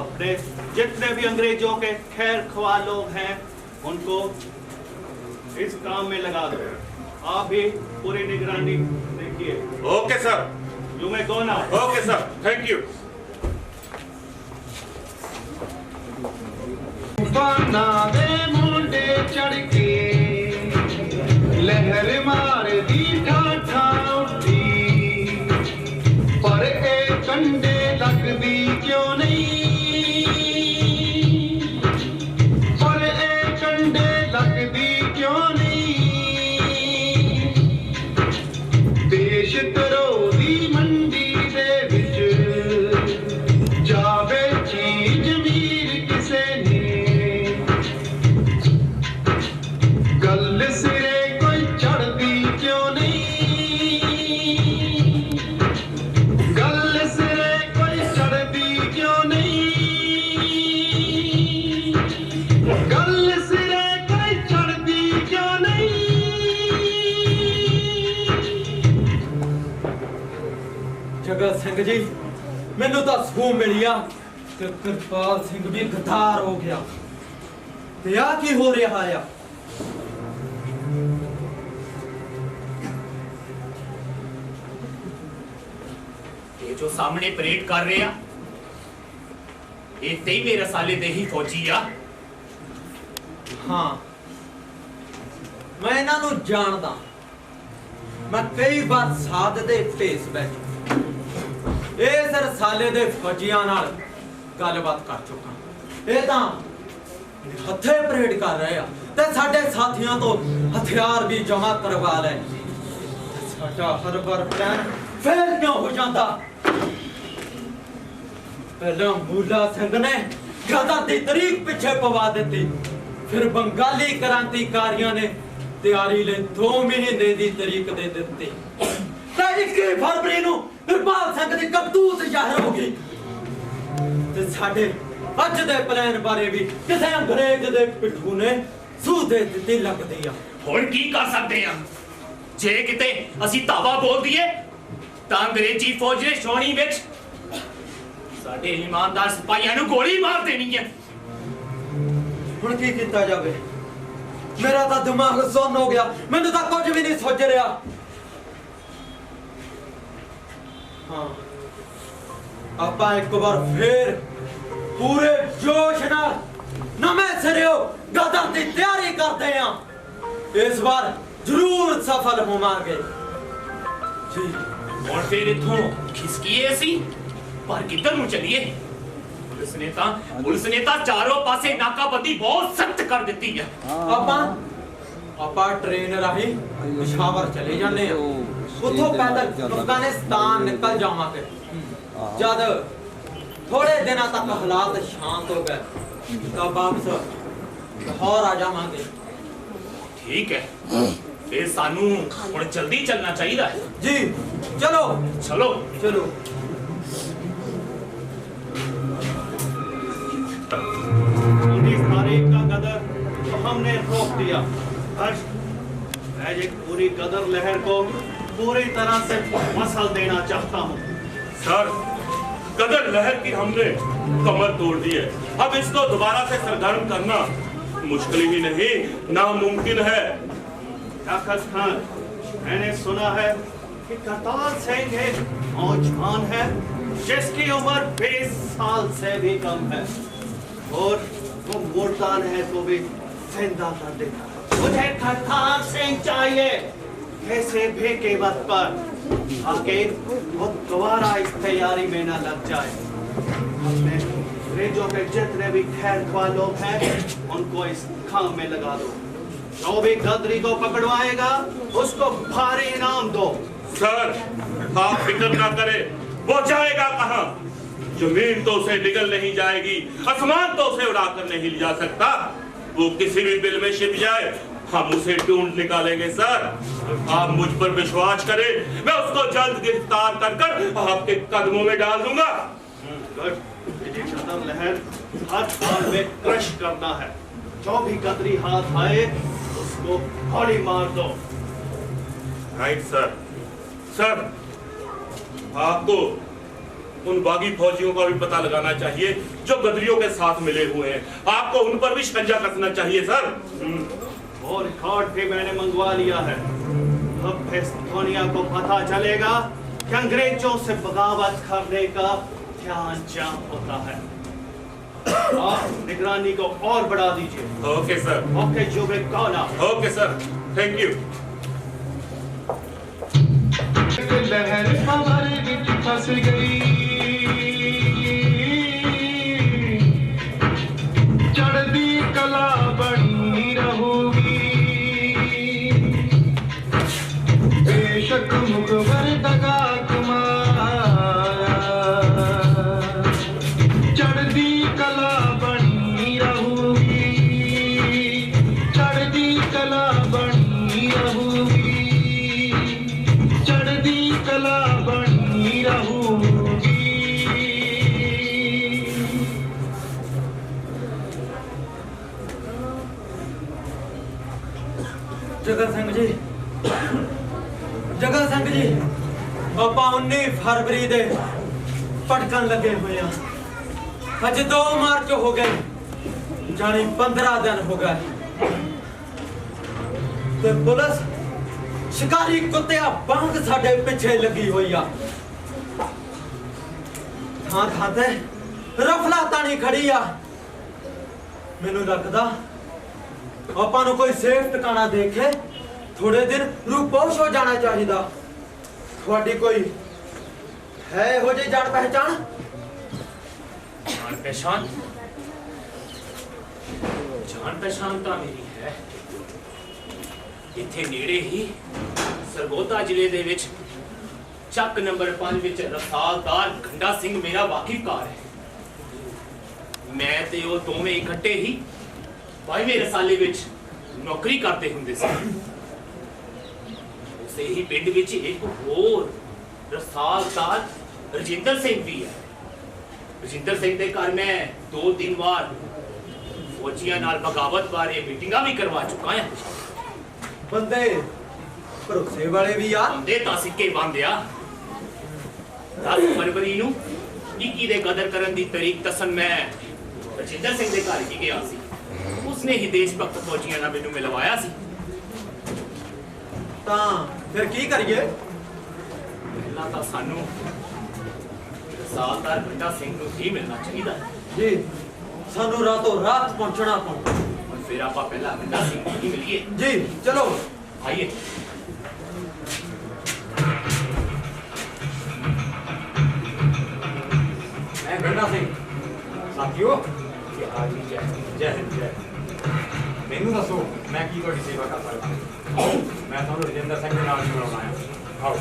अपने जितने भी अंग्रेजों के खैर ख्वाह लोग हैं उनको इस काम में लगा दो। आप भी पूरी निगरानी देखिए। Okay sir. You may go now. Okay sir, thank you. बाना दे मुंडे चढ़ के लहर मार दी ठाठा उठी पर ए कंडे लगदी क्यों नहीं पर ए कंडे लगदी क्यों नहीं देश तरो दी मंडी दे विच जावे चीज मीर किसे ने गल सिरे कोई चढ़दी क्यों नहीं गल सिरे कोई चढ़दी क्यों नहीं ਜਗਤ ਸਿੰਘ ਜੀ ਮੈਨੂੰ ਤਾਂ ਸੂਹ ਮਿਲਿਆ ਕਿ ਕਿਰਪਾਲ ਸਿੰਘ ਵੀ ਗਦਾਰ ਹੋ ਗਿਆ ਤੇ ਆ ਕੀ ਹੋ ਰਿਹਾ ਆ ये जो सामने परेड कर रहे हैं ये ते ही मेरे साले दे ही फौजी आ ਹਾਂ ਮੈਂ ਇਹਨਾਂ ਨੂੰ ਜਾਣਦਾ ਮੈਂ ਕਈ ਵਾਰ ਸਾਧ ਦੇ ਭੇਸ ਵਿੱਚ ਇਸ ਰਸਾਲੇ ਦੇ ਫੌਜੀਆਂ ਨਾਲ ਗੱਲਬਾਤ ਕਰ ਚੁੱਕਾ ਇਹ ਤਾਂ ਹੱਥੇ ਪਰੇਡ ਕਰ ਰਹੇ ਆ ਤੇ ਸਾਡੇ ਸਾਥੀਆਂ ਤੋਂ ਹਥਿਆਰ ਵੀ ਜਮ੍ਹਾਂ ਕਰਵਾ ਲੈ ਸਾਡਾ ਹਰ ਵਾਰ ਪਲਾਨ ਫੇਲ ਕਿਉਂ ਹੋ ਜਾਂਦਾ ਪਹਿਲਾਂ ਮੂਲਾ ਸਿੰਘ ਨੇ ਗਦਾ ਦੀ ਤਰੀਕ ਪਿੱਛੇ ਪਵਾ ਦਿੱਤੀ ਫਿਰ ਬੰਗਾਲੀ ਕ੍ਰਾਂਤੀਕਾਰੀਆਂ ਨੇ ਤਿਆਰੀ ਲਈ 2 ਮਹੀਨੇ ਦੀ ਤਰੀਕ ਦੇ ਦਿੱਤੀ ਤੇ 21 ਫਰਵਰੀ ਨੂੰ ਕਿਰਪਾਲ ਸਿੰਘ ਦੀ ਕਬਤੂਤ ਜ਼ਾਹਿਰ ਹੋ ਗਈ ਤੇ ਸਾਡੇ ਅੱਜ ਦੇ ਪਲਾਨ ਬਾਰੇ ਵੀ ਕਿਸੇ ਅੰਗਰੇਜ਼ ਦੇ ਪਿੱਠੂ ਨੇ ਸੂਹ ਦੇ ਦਿੱਤੀ ਲੱਗਦੀ ਆ ਹੁਣ ਕੀ ਕਰ ਸਕਦੇ ਆ ਜੇ ਕਿਤੇ ਅਸੀਂ ਧਾਵਾ ਬੋਲ ਦਈਏ ਤਾਂ ਅੰਗਰੇਜ਼ੀ ਫੌਜ ਨੇ ਛਾਉਣੀ ਵਿੱਚ ਸਾਡੇ ਇਮਾਨਦਾਰ ਸਿਪਾਹੀਆਂ ਨੂੰ ਗੋਲੀ ਮਾਰ ਦੇਣੀ ਹੈ ਹੁਣ ਕੀ ਕੀਤਾ ਜਾਵੇ ਮੇਰਾ ਤਾਂ ਦਿਮਾਗ ਸੁੰਨ ਹੋ ਗਿਆ ਮੈਨੂੰ ਤਾਂ ਕੁਝ ਵੀ ਨਹੀਂ ਸੁੱਝ ਰਿਹਾ ਹਾਂ ਆਪਾਂ ਇੱਕ ਵਾਰ ਫੇਰ ਪੂਰੇ ਜੋਸ਼ ਨਾਲ ਨਵੇਂ ਸਿਰਿਓਂ ਗਦਰ ਦੀ ਤਿਆਰੀ ਕਰਦੇ ਆਂ ਇਸ ਵਾਰ ਜ਼ਰੂਰ ਸਫਲ ਹੋਵਾਂਗੇ ਜੀ ਹੁਣ ਫੇਰ ਇਥੋਂ ਖਿਸਕੀਏ ਅਸੀਂ ਪਰ ਕਿੱਧਰ ਨੂੰ ਚੱਲੀਏ ਪੁਲਿਸ ਨੇ ਤਾਂ ਚਾਰੋਂ ਪਾਸੇ ਨਾਕਾਬੰਦੀ ਬਹੁਤ ਸਖਤ ਕਰ ਦਿੱਤੀ ਹੈ ਆਪਾਂ ਟ੍ਰੇਨ ਰਾਹੀਂ ਪਿਸ਼ਾਵਰ ਚਲੇ ਜਾਂਦੇ ਆ ਉੱਥੋਂ ਪੈਦਲ ਅਫਗਾਨਿਸਤਾਨ ਨਿਕਲ ਜਾਵਾਂਗੇ ਜਦ ਥੋੜੇ ਦਿਨਾਂ ਤੱਕ ਹਾਲਾਤ ਸ਼ਾਂਤ ਹੋ ਗਏ ਤਾਂ ਵਾਪਸ ਲਾਹੌਰ ਆ ਜਾਵਾਂਗੇ ਠੀਕ ਹੈ ਫੇਰ ਸਾਨੂੰ ਹੁਣ ਜਲਦੀ ਚੱਲਣਾ ਚਾਹੀਦਾ ਹੈ ਜੀ ਚਲੋ ਚਲੋ ਚਲੋ तारीख का गदर तो हमने रोक दिया मैं एक पूरी गदर लहर को पूरी तरह से मसल देना चाहता हूँ सर गदर लहर की हमने कमर तोड़ दी है अब इसको दोबारा से सरगर्म करना मुश्किल ही नहीं नामुमकिन है ताकत खान मैंने सुना है कि करतार सिंह एक नौजवान है जिसकी उम्र 20 साल से भी कम है और वो मुर्दा है तो भी जिंदा कर देता मुझे करतार सिंह चाहिए कैसे भी कीमत पर आके वो दोबारा इस तैयारी में न लग जाए अपने अंग्रेजों के जितने भी खैर ख्वाह लोग हैं उनको इस काम में लगा दो जो भी गदरी को पकड़वाएगा उसको भारी इनाम दो सर आप फिक्र ना करें वो जाएगा कहाँ जमीन तो उसे निगल नहीं जाएगी आसमान तो उसे उड़ाकर नहीं जा सकता वो किसी भी बिल में छिप जाए हम उसे ढूंढ निकालेंगे सर आप मुझ पर विश्वास करें मैं उसको जल्द गिरफ्तार कर आपके कदमों में डाल दूंगा गदर लहर हर हाल में क्रश करना है जो भी गदरी हाथ आए उसको गोली मार दो राइट सर सर आपको उन बागी फौजियों का भी पता लगाना चाहिए जो गदरियों के साथ मिले हुए हैं आपको उन पर भी शिकंजा कसना चाहिए सर और रिकॉर्ड भी मैंने मंगवा लिया है अब इस दुनिया को पता चलेगा कि अंग्रेजों से बगावत करने का क्या अंजाम होता है आप निगरानी को और बढ़ा दीजिए ओके सर ओके जुबे कौना ओके सर थैंक यू लहर कमर विच फस गई चढ़दी कला बनी रहूगी बेशक मुखबर दगा कमाया चढ़दी कला बनी रहूगी चढ़दी कला बनी रहूगी चढ़दी कला बनी रहूगी जगत सिंह जी जगत सिंह जी ਆਪਾਂ 19 ਫਰਵਰੀ ਦੇ ਪਟਕਣ ਲੱਗੇ ਹੋਏ ਆ। ਅੱਜ 2 ਮਾਰਚ ਹੋ ਗਏ, ਜਾਣੀ 15 ਦਿਨ ਹੋ ਗਏ ਤੇ ਪੁਲਿਸ ਸ਼ਿਕਾਰੀ ਕੁੱਤਿਆਂ ਵਾਂਗ ਸਾਡੇ ਪਿੱਛੇ ਲੱਗੀ ਹੋਈ ਆ। ਥਾਂ ਥਾਂ ਤੇ ਰਫਲਾ ਤਾਣੀ ਖੜੀ ਆ। ਮੈਨੂੰ ਲੱਗਦਾ ਆਪਾਂ ਨੂੰ ਕੋਈ ਸੇਫ ਟਿਕਾਣਾ ਦੇਖ ਕੇ ਥੋੜੇ ਦਿਨ ਰੂਪੋਸ਼ ਹੋ ਜਾਣਾ ਚਾਹੀਦਾ। ਤੁਹਾਡੀ ਕੋਈ ਹੈ ਇਹੋ ਜਿਹੀ ਜਾਣ ਪਹਿਚਾਣ? जान पहचान तो मेरी है। इत्थे नेड़े ही सरगोधा जिले दे विच ਚੱਕ ਨੰਬਰ 5 ਵਿੱਚ ਰਸਾਲਦਾਰ ਖੰਡਾ ਸਿੰਘ ਮੇਰਾ ਵਾਕਿਫਕਾਰ ਹੈ। ਮੈਂ ਤੇ ਉਹ ਦੋਵੇਂ ਇਕੱਠੇ ਹੀ 22ਵੇਂ ਰਸਾਲੇ ਵਿੱਚ ਨੌਕਰੀ ਕਰਦੇ ਹੁੰਦੇ ਸੀ। ਉਸੇ ਹੀ ਪਿੰਡ ਵਿੱਚ ਇੱਕ ਹੋਰ ਰਸਾਲਦਾਰ ਰਜਿੰਦਰ ਸਿੰਘ ਵੀ ਹੈ। ਰਜਿੰਦਰ ਸਿੰਘ ਦੇ ਘਰ ਮੈਂ 2-3 ਵਾਰ ਫੌਜੀਆਂ ਨਾਲ ਬਗਾਵਤ ਬਾਰੇ ਮੀਟਿੰਗਾਂ ਵੀ ਕਰਵਾ ਚੁੱਕਾ ਹਾਂ। ਬੰਦੇ ਭਰੋਸੇ ਵਾਲੇ ਵੀ ਆ। ਬੰਦੇ ਤਾਂ ਸਿੱਕੇ ਬੰਦਿਆ। 10 ਫਰਵਰੀ ਨੂੰ 21 ਦੇ ਕਦਰ ਕਰਨ ਦੀ ਤਾਰੀਖ ਦੱਸਣ ਮੈਂ ਰਜਿੰਦਰ ਸਿੰਘ ਦੇ ਘਰ ਹੀ ਗਿਆ ਸੀ। ਉਸਨੇ ਹੀ ਦੇਸ਼ ਭਗਤ ਫੌਜੀਆਂ ਨਾਲ ਮੈਨੂੰ ਮਿਲਵਾਇਆ ਸੀ। ਤਾਂ ਫਿਰ ਕੀ ਕਰੀਏ? ਪਹਿਲਾਂ ਤਾਂ ਸਾਨੂੰ ਰਸਾਲਦਾਰ ਖੰਡਾ ਸਿੰਘ ਨੂੰ ਹੀ ਮਿਲਣਾ ਚਾਹੀਦਾ ਜੀ। ਸਾਨੂੰ ਰਾਤੋਂ ਰਾਤ ਪਹੁੰਚਣਾ ਪਊ। ਫਿਰ ਆਪਾਂ ਪਹਿਲਾਂ ਖੰਡਾ ਸਿੰਘ ਨੂੰ ਹੀ ਮਿਲੀਏ। ਜੀ ਚਲੋ ਆइए। मैं गंडा सिंह साथियों ਕੀ ਹਾਲ ਜੀ? ਜੈ ਹਿੰਦ ਜੈ। ਮੈਨੂੰ ਦੱਸੋ ਮੈਂ ਕੀ ਤੁਹਾਡੀ ਸੇਵਾ ਕਰ ਸਕਦਾ? ਮੈਂ ਤੁਹਾਨੂੰ ਰਜਿੰਦਰ ਸਿੰਘ ਦੇ ਨਾਲ ਮਿਲਾਉਣਾ ਹੈ। ਆਓ।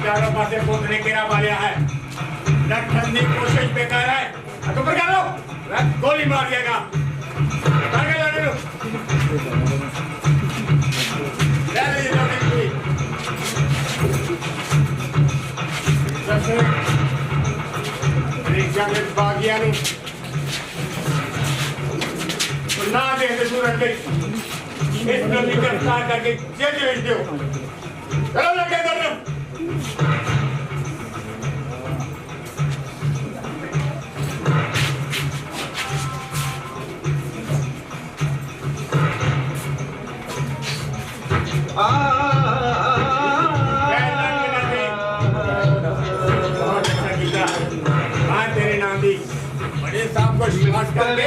चारों पासे पोतने गिरा वालिया है। रखने की कोशिश बेकार है। तो पर क्या लो? गोली मार देगा। आगे लड़े लो। रैली लड़ेगी। जैसे रिक्शा में बागिया नु ना देखते सूरत गई। इस नदी का साथ करके जेल भेज दो। चलो लगे करना। तेरे नाम दी बड़े साहब को विश्वास करके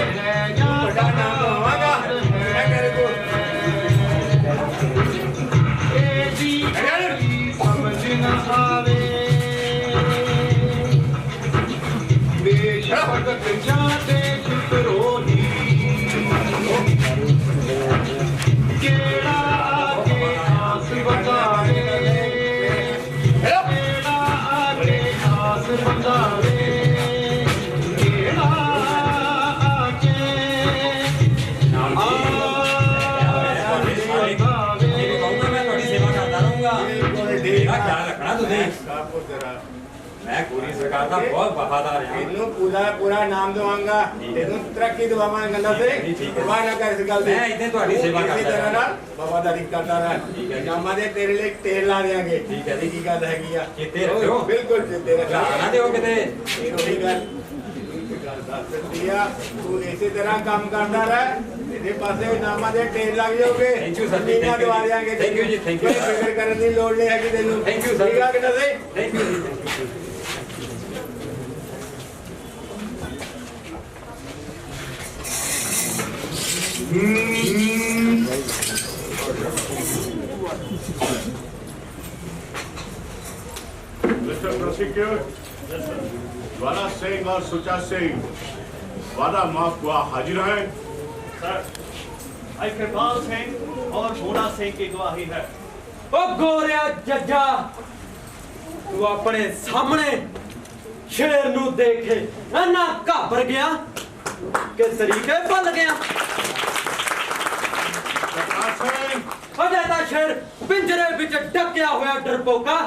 बड़ा नाम होगा। मैं तेरे को समझ न आवे बेशक जाते फिक्रोही केड़ा आके आस बतावे केड़ा आके आस बतावे मैं पूरी सरकार का बहुत वफादार हूं। इन्हों पूरा नाम दवांगा। इन्हों तरक्की दवावां गंदा से परवाह ना कर इस गल दी। मैं इतने ਤੁਹਾਡੀ ਸੇਵਾ ਕਰਦਾ। इसी तरह ना वफादारी करता रह। जामा दे तेरे लिए तेल ला देंगे। ठीक है की गल हैगी आ। चेते रखो। बिल्कुल चेते रखो। ना दियो किते। ये वही गल दस दिया। तू इसी तरह काम करता रह। ਇਹਦੇ ਪਾਸੇ ਨਾਮਾਂ ਦੇ ਢੇਰ ਲੱਗ ਜਾਓਗੇ। ਥੈਂਕ ਯੂ ਸਰ ਜੀ। Thank you. ਥੈਂਕ ਯੂ ਜੀ। Thank you. ਫਿਕਰ ਕਰਨ ਦੀ ਲੋੜ ਨਹੀਂ ਹੈਗੀ ਤੈਨੂੰ। Thank you sir. ਠੀਕ ਆ ਕਿ ਨਹੀਂ? ਥੈਂਕ ਯੂ ਜੀ। मिस्टर प्रोसिक्यूट ज्वाला सिंह और सुचा सिंह वादा माफ हुआ हाजिर हैं। सर, भाई कृपाल सिंह और भोला सिंह की गवाही है। ओ गोरिया जज्जा, तू अपने सामने शेर नू देखे ना घाबर गया कि तरीके भुल गया। अजे ता शेर पिंजरे विच ढकिया होया डरपोका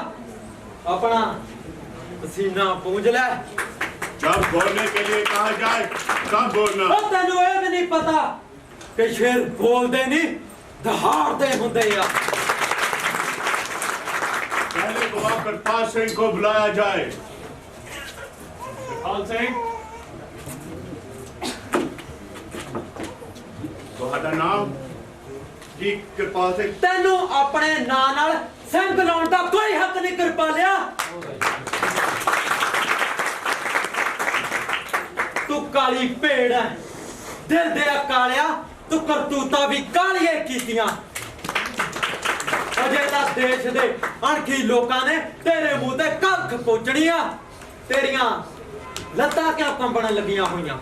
अपना पसीना पूंज ले। जब बोलने के लिए कहा जाए तब बोलना। तेनू ये भी नहीं पता कि शेर बोलते नहीं दहाड़ते होंदे या। पहले गवाह कृपाल सिंह को बुलाया जाए। कृपाल सिंह, ਤੁਹਾਡਾ ਨਾਮ ਕੀ? कृपाल सिंह। तेनू अपने नां नाल सिंह लाउण दा कोई हक नहीं कृपालिया। तू काली भेड़ है, दिल दे कालिया, तू करतूता भी कालिए कीतियां। अजे ता देश दे अणखी लोकां ने तेरे मुंह ते कख पोचणियां, तेरियां लत्तां क्यों कंबण लगियां होइयां।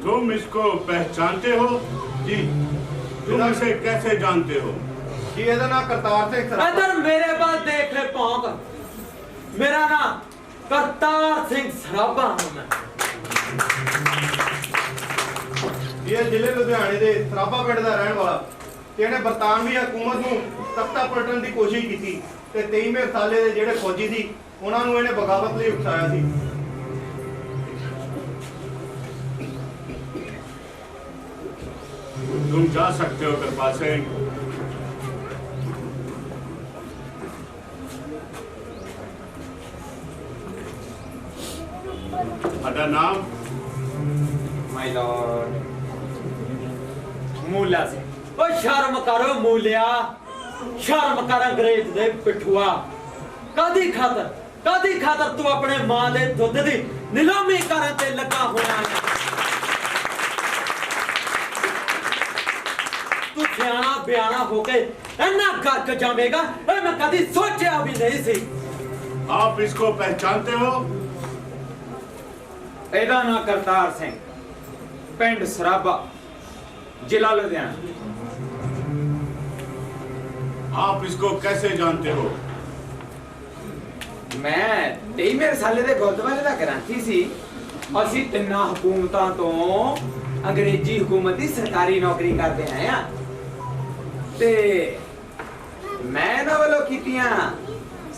तुम इसको पहचानते हो? जी। तुम इसे कैसे जानते हो? जी ਇਹਦਾ ਨਾਮ ਕਰਤਾਰ ਸਿੰਘ ਸਰਾਭਾ। इधर मेरे पास देख ले पौंक, मेरा नाम करतार सिंह सराभा हूं मैं। ਇਹ ਜ਼ਿਲ੍ਹੇ ਲੁਧਿਆਣੇ ਦੇ ਸਰਾਭਾ ਪਿੰਡ ਦਾ ਰਹਿਣ ਵਾਲਾ ਤੇ ਇਹਨੇ ਬਰਤਾਨਵੀ ਹਕੂਮਤ ਨੂੰ ਤਖਤਾ ਪਲਟਣ ਦੀ ਕੋਸ਼ਿਸ਼ ਕੀਤੀ ਤੇ 23ਵੇਂ ਸਾਲੇ ਦੇ ਜਿਹੜੇ ਫੌਜੀ ਸੀ ਉਹਨਾਂ ਨੂੰ ਇਹਨੇ ਬਗਾਵਤ ਲਈ ਉਕਸਾਇਆ ਸੀ। तुम जा सकते हो कृपाल सिंह। ਤੁਹਾਡਾ ਨਾਮ? माय लॉर्ड मूला सिंह। ओ शर्म करो मूलिया, शर्म कर अंग्रेज दे पिठुआ। कादी खातर तू अपने मां दे दुध दी नीलामी करन ते लगा होया है। तू सियाना बयाना होके इन्ना गर्क जावेगा मैं कदी सोचा भी नहीं सी। आप इसको पहचानते हो? ਇਹਦਾ ਨਾਂ ਕਰਤਾਰ ਸਿੰਘ, ਪਿੰਡ ਸਰਾਭਾ, ਜ਼ਿਲ੍ਹਾ ਲੁਧਿਆਣਾ। आप इसको कैसे जानते हो? ਮੈਂ 23ਵੇਂ ਸਾਲੇ ਦੇ ਗੁਰਦੁਆਰੇ ਦਾ ਗ੍ਰੰਥੀ ਸੀ। ਅਸੀਂ ਤਿੰਨਾਂ ਹਕੂਮਤਾਂ ਤੋਂ ਅੰਗਰੇਜ਼ੀ ਹਕੂਮਤ ਦੀ ਸਰਕਾਰੀ ਨੌਕਰੀ ਕਰਦੇ ਆਏ ਆ ਤੇ ਮੈਂ ਇਹਨਾਂ ਵੱਲੋਂ ਕੀਤੀਆਂ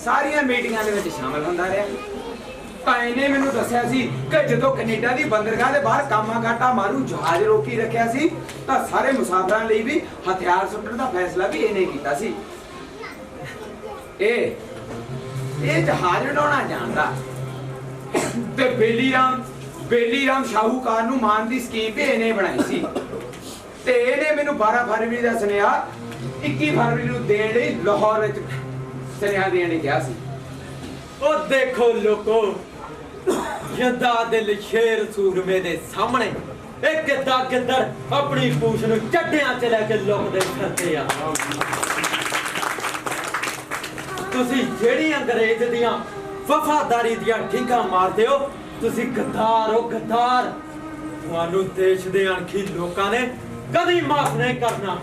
ਸਾਰੀਆਂ ਮੀਟਿੰਗਾਂ ਦੇ ਵਿੱਚ ਸ਼ਾਮਲ ਹੁੰਦਾ ਰਿਹਾ। ਤਾਂ ਇਹਨੇ ਮੈਨੂੰ ਦੱਸਿਆ ਸੀ ਕਿ ਜਦੋਂ ਕੈਨੇਡਾ ਦੀ ਬੰਦਰਗਾਹ ਦੇ ਬਾਹਰ ਕਾਮਾਗਾਟਾ ਮਾਰੂ ਜਹਾਜ਼ ਰੋਕੀ ਰੱਖਿਆ ਸੀ ਤਾਂ ਸਾਰੇ ਮੁਸਾਫਰਾਂ ਲਈ ਵੀ ਹਥਿਆਰ ਸੁੱਟਣ ਦਾ ਫੈਸਲਾ ਵੀ ਇਹਨੇ ਕੀਤਾ ਸੀ। ਇਹ ਜਹਾਜ਼ ਉਡਾਉਣਾ ਜਾਣਦਾ ਤੇ ਬੇਲੀਰਾਮ ਸ਼ਾਹੂਕਾਰ ਨੂੰ ਮਾਰਨ ਦੀ ਸਕੀਮ ਵੀ ਇਹਨੇ ਬਣਾਈ ਸੀ ਤੇ ਇਹਨੇ ਮੈਨੂੰ 12 ਫਰਵਰੀ ਦਾ ਸੁਨੇਹਾ 21 ਫਰਵਰੀ ਨੂੰ ਦੇਣ ਲਈ ਲਾਹੌਰ ਵਿੱਚ ਸੁਨੇਹਾ ਦੇਣ ਲਈ ਕਿਹਾ ਸੀ। ओ देखो लोको, यदा दिल शेर सूरमे दे सामने एक किदा गिद्दड़ अपनी पूछ नूं चड्डियां च लैके लुकदे फिरदे आ। तुसी जेड़ी अंग्रेज दियां वफादारी दियां ठीकां मारदे हो, तुसी गद्दार हो गद्दार। तुहानूं देश दे अणखी लोकां ने कदी माफ नहीं करना।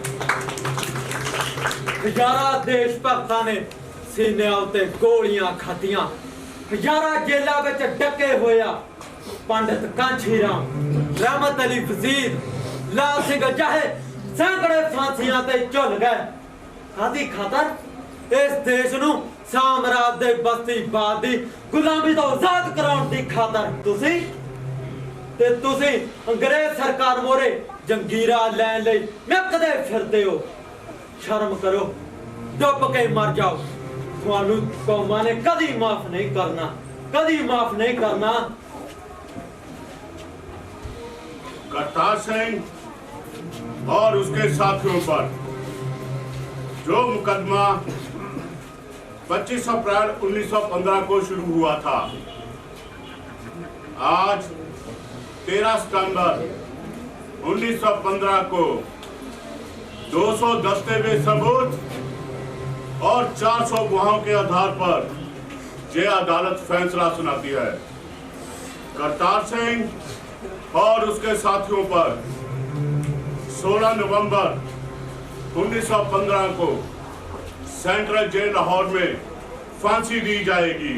हजारां देश भगतां ने सीने उत्ते गोलियां खादियां, हजारां जेलां विच डके होया। पंडित कांची राम, रहमत अली वजीर, लाल सिंह चाहे सैकड़े फांसियां ते झुल गए। कादी खातर? इस देश नूं साम्राज दे बस्तीवाद दी गुलामी तो आजाद कराउण दी खातर तुसी अंग्रेज सरकार मोरे जंगीरा लैण लई मिकदे फिरदे हो। शर्म करो, डुब के मर जाओ। तुहानू कौमां ने कदी माफ नहीं करना, कदी माफ नहीं करना। करतार सिंह और उसके साथियों पर जो मुकदमा 25 अप्रैल 1915 को शुरू हुआ था, आज 13 सितंबर 1915 को 200 दस्तावेज सबूत और 400 गुहाओं के आधार पर ये अदालत फैसला सुनाती है। करतार सिंह और उसके साथियों पर 16 नवंबर 1915 को सेंट्रल जेल लाहौर में फांसी दी जाएगी।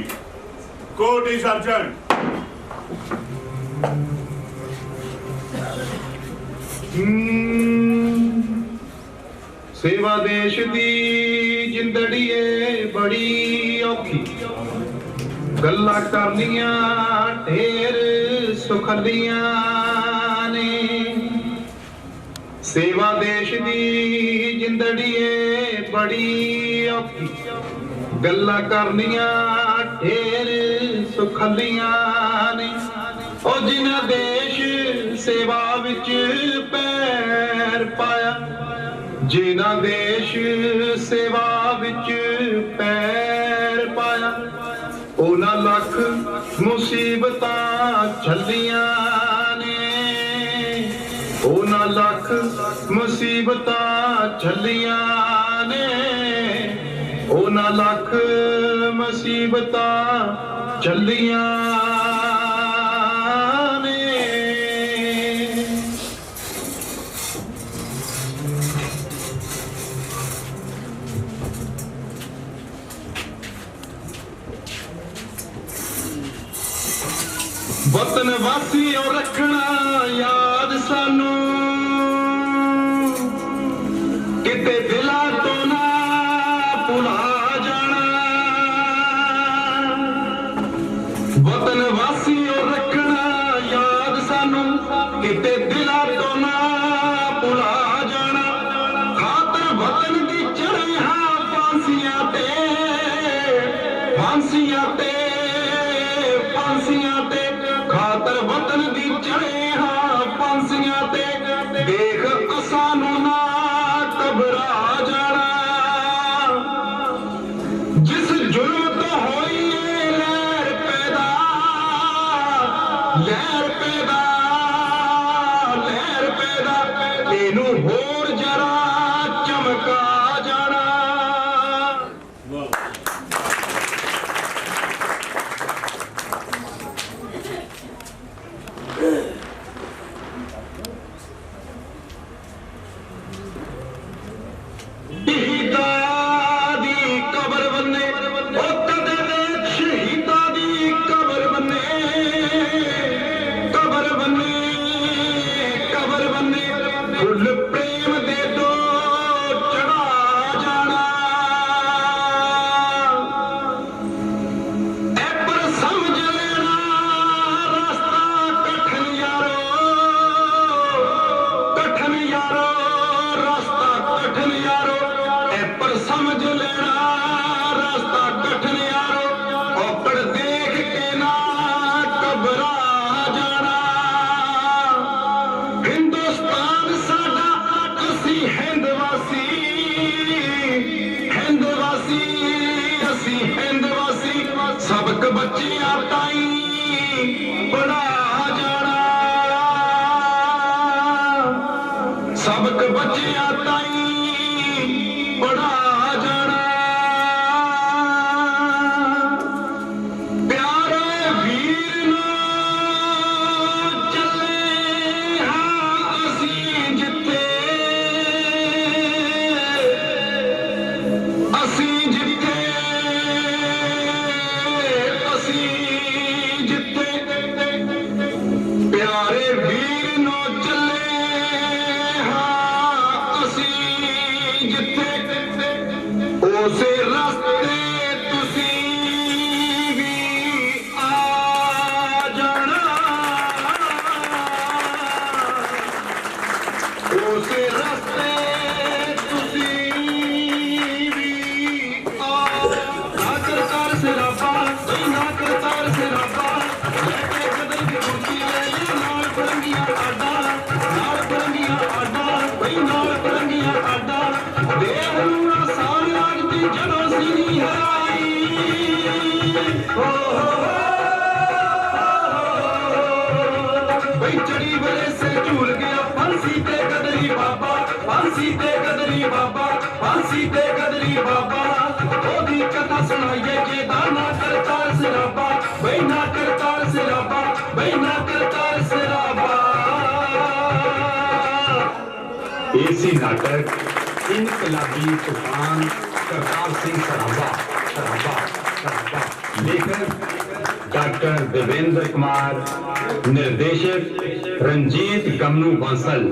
Court is urgent. सेवा देश दी जिंदड़ी बड़ी औखी, गल्लां करनियां ढेर सुखदियां ने। सेवा देश दी जिंदड़ी बड़ी औखी, गल्लां करनियां ढेर सुखदियां ने। ओ जिन्हां देश सेवा विच पैर पाया, जिन्हां देश सेवा विच पैर पाया, उन्हां लख मुसीबतां झल्लियां ने। उन्हां लख मुसीबतां झल्लियां ने। उन्हां लख मुसीबतां झल्लियां ने। वतन वासियों रखना याद सानू, किते दिला तो ना भुला जाना। वतन वासियों रखना याद सानू, किते दिला तो ना भुला जाना। खातर वतन दी चढ़े हाँ फांसियां ते, फांसियां ते, फांसियां ते। खातर वतन दी चढ़े हाँ फांसियां ते, देख असानू ना घबरा जाना। जिस जुल्म तो होई लहर पैदा, लहर पैदा, लहर पैदा, इनू होर जरा चमका जाना। सबक बच्चियां ताई पढ़ा जाना, सबक बच्चियां ताई पढ़ा जाना। प्यारे वीर नू चले हाँ असी जिथे, असी जिथे, ऐसी नाटक इनकलाबी तूफान करतार सिंह सराबा सराबा सराबा। लेखक डॉक्टर देवेंद्र कुमार, निर्देशक रंजीत गमनू बांसल।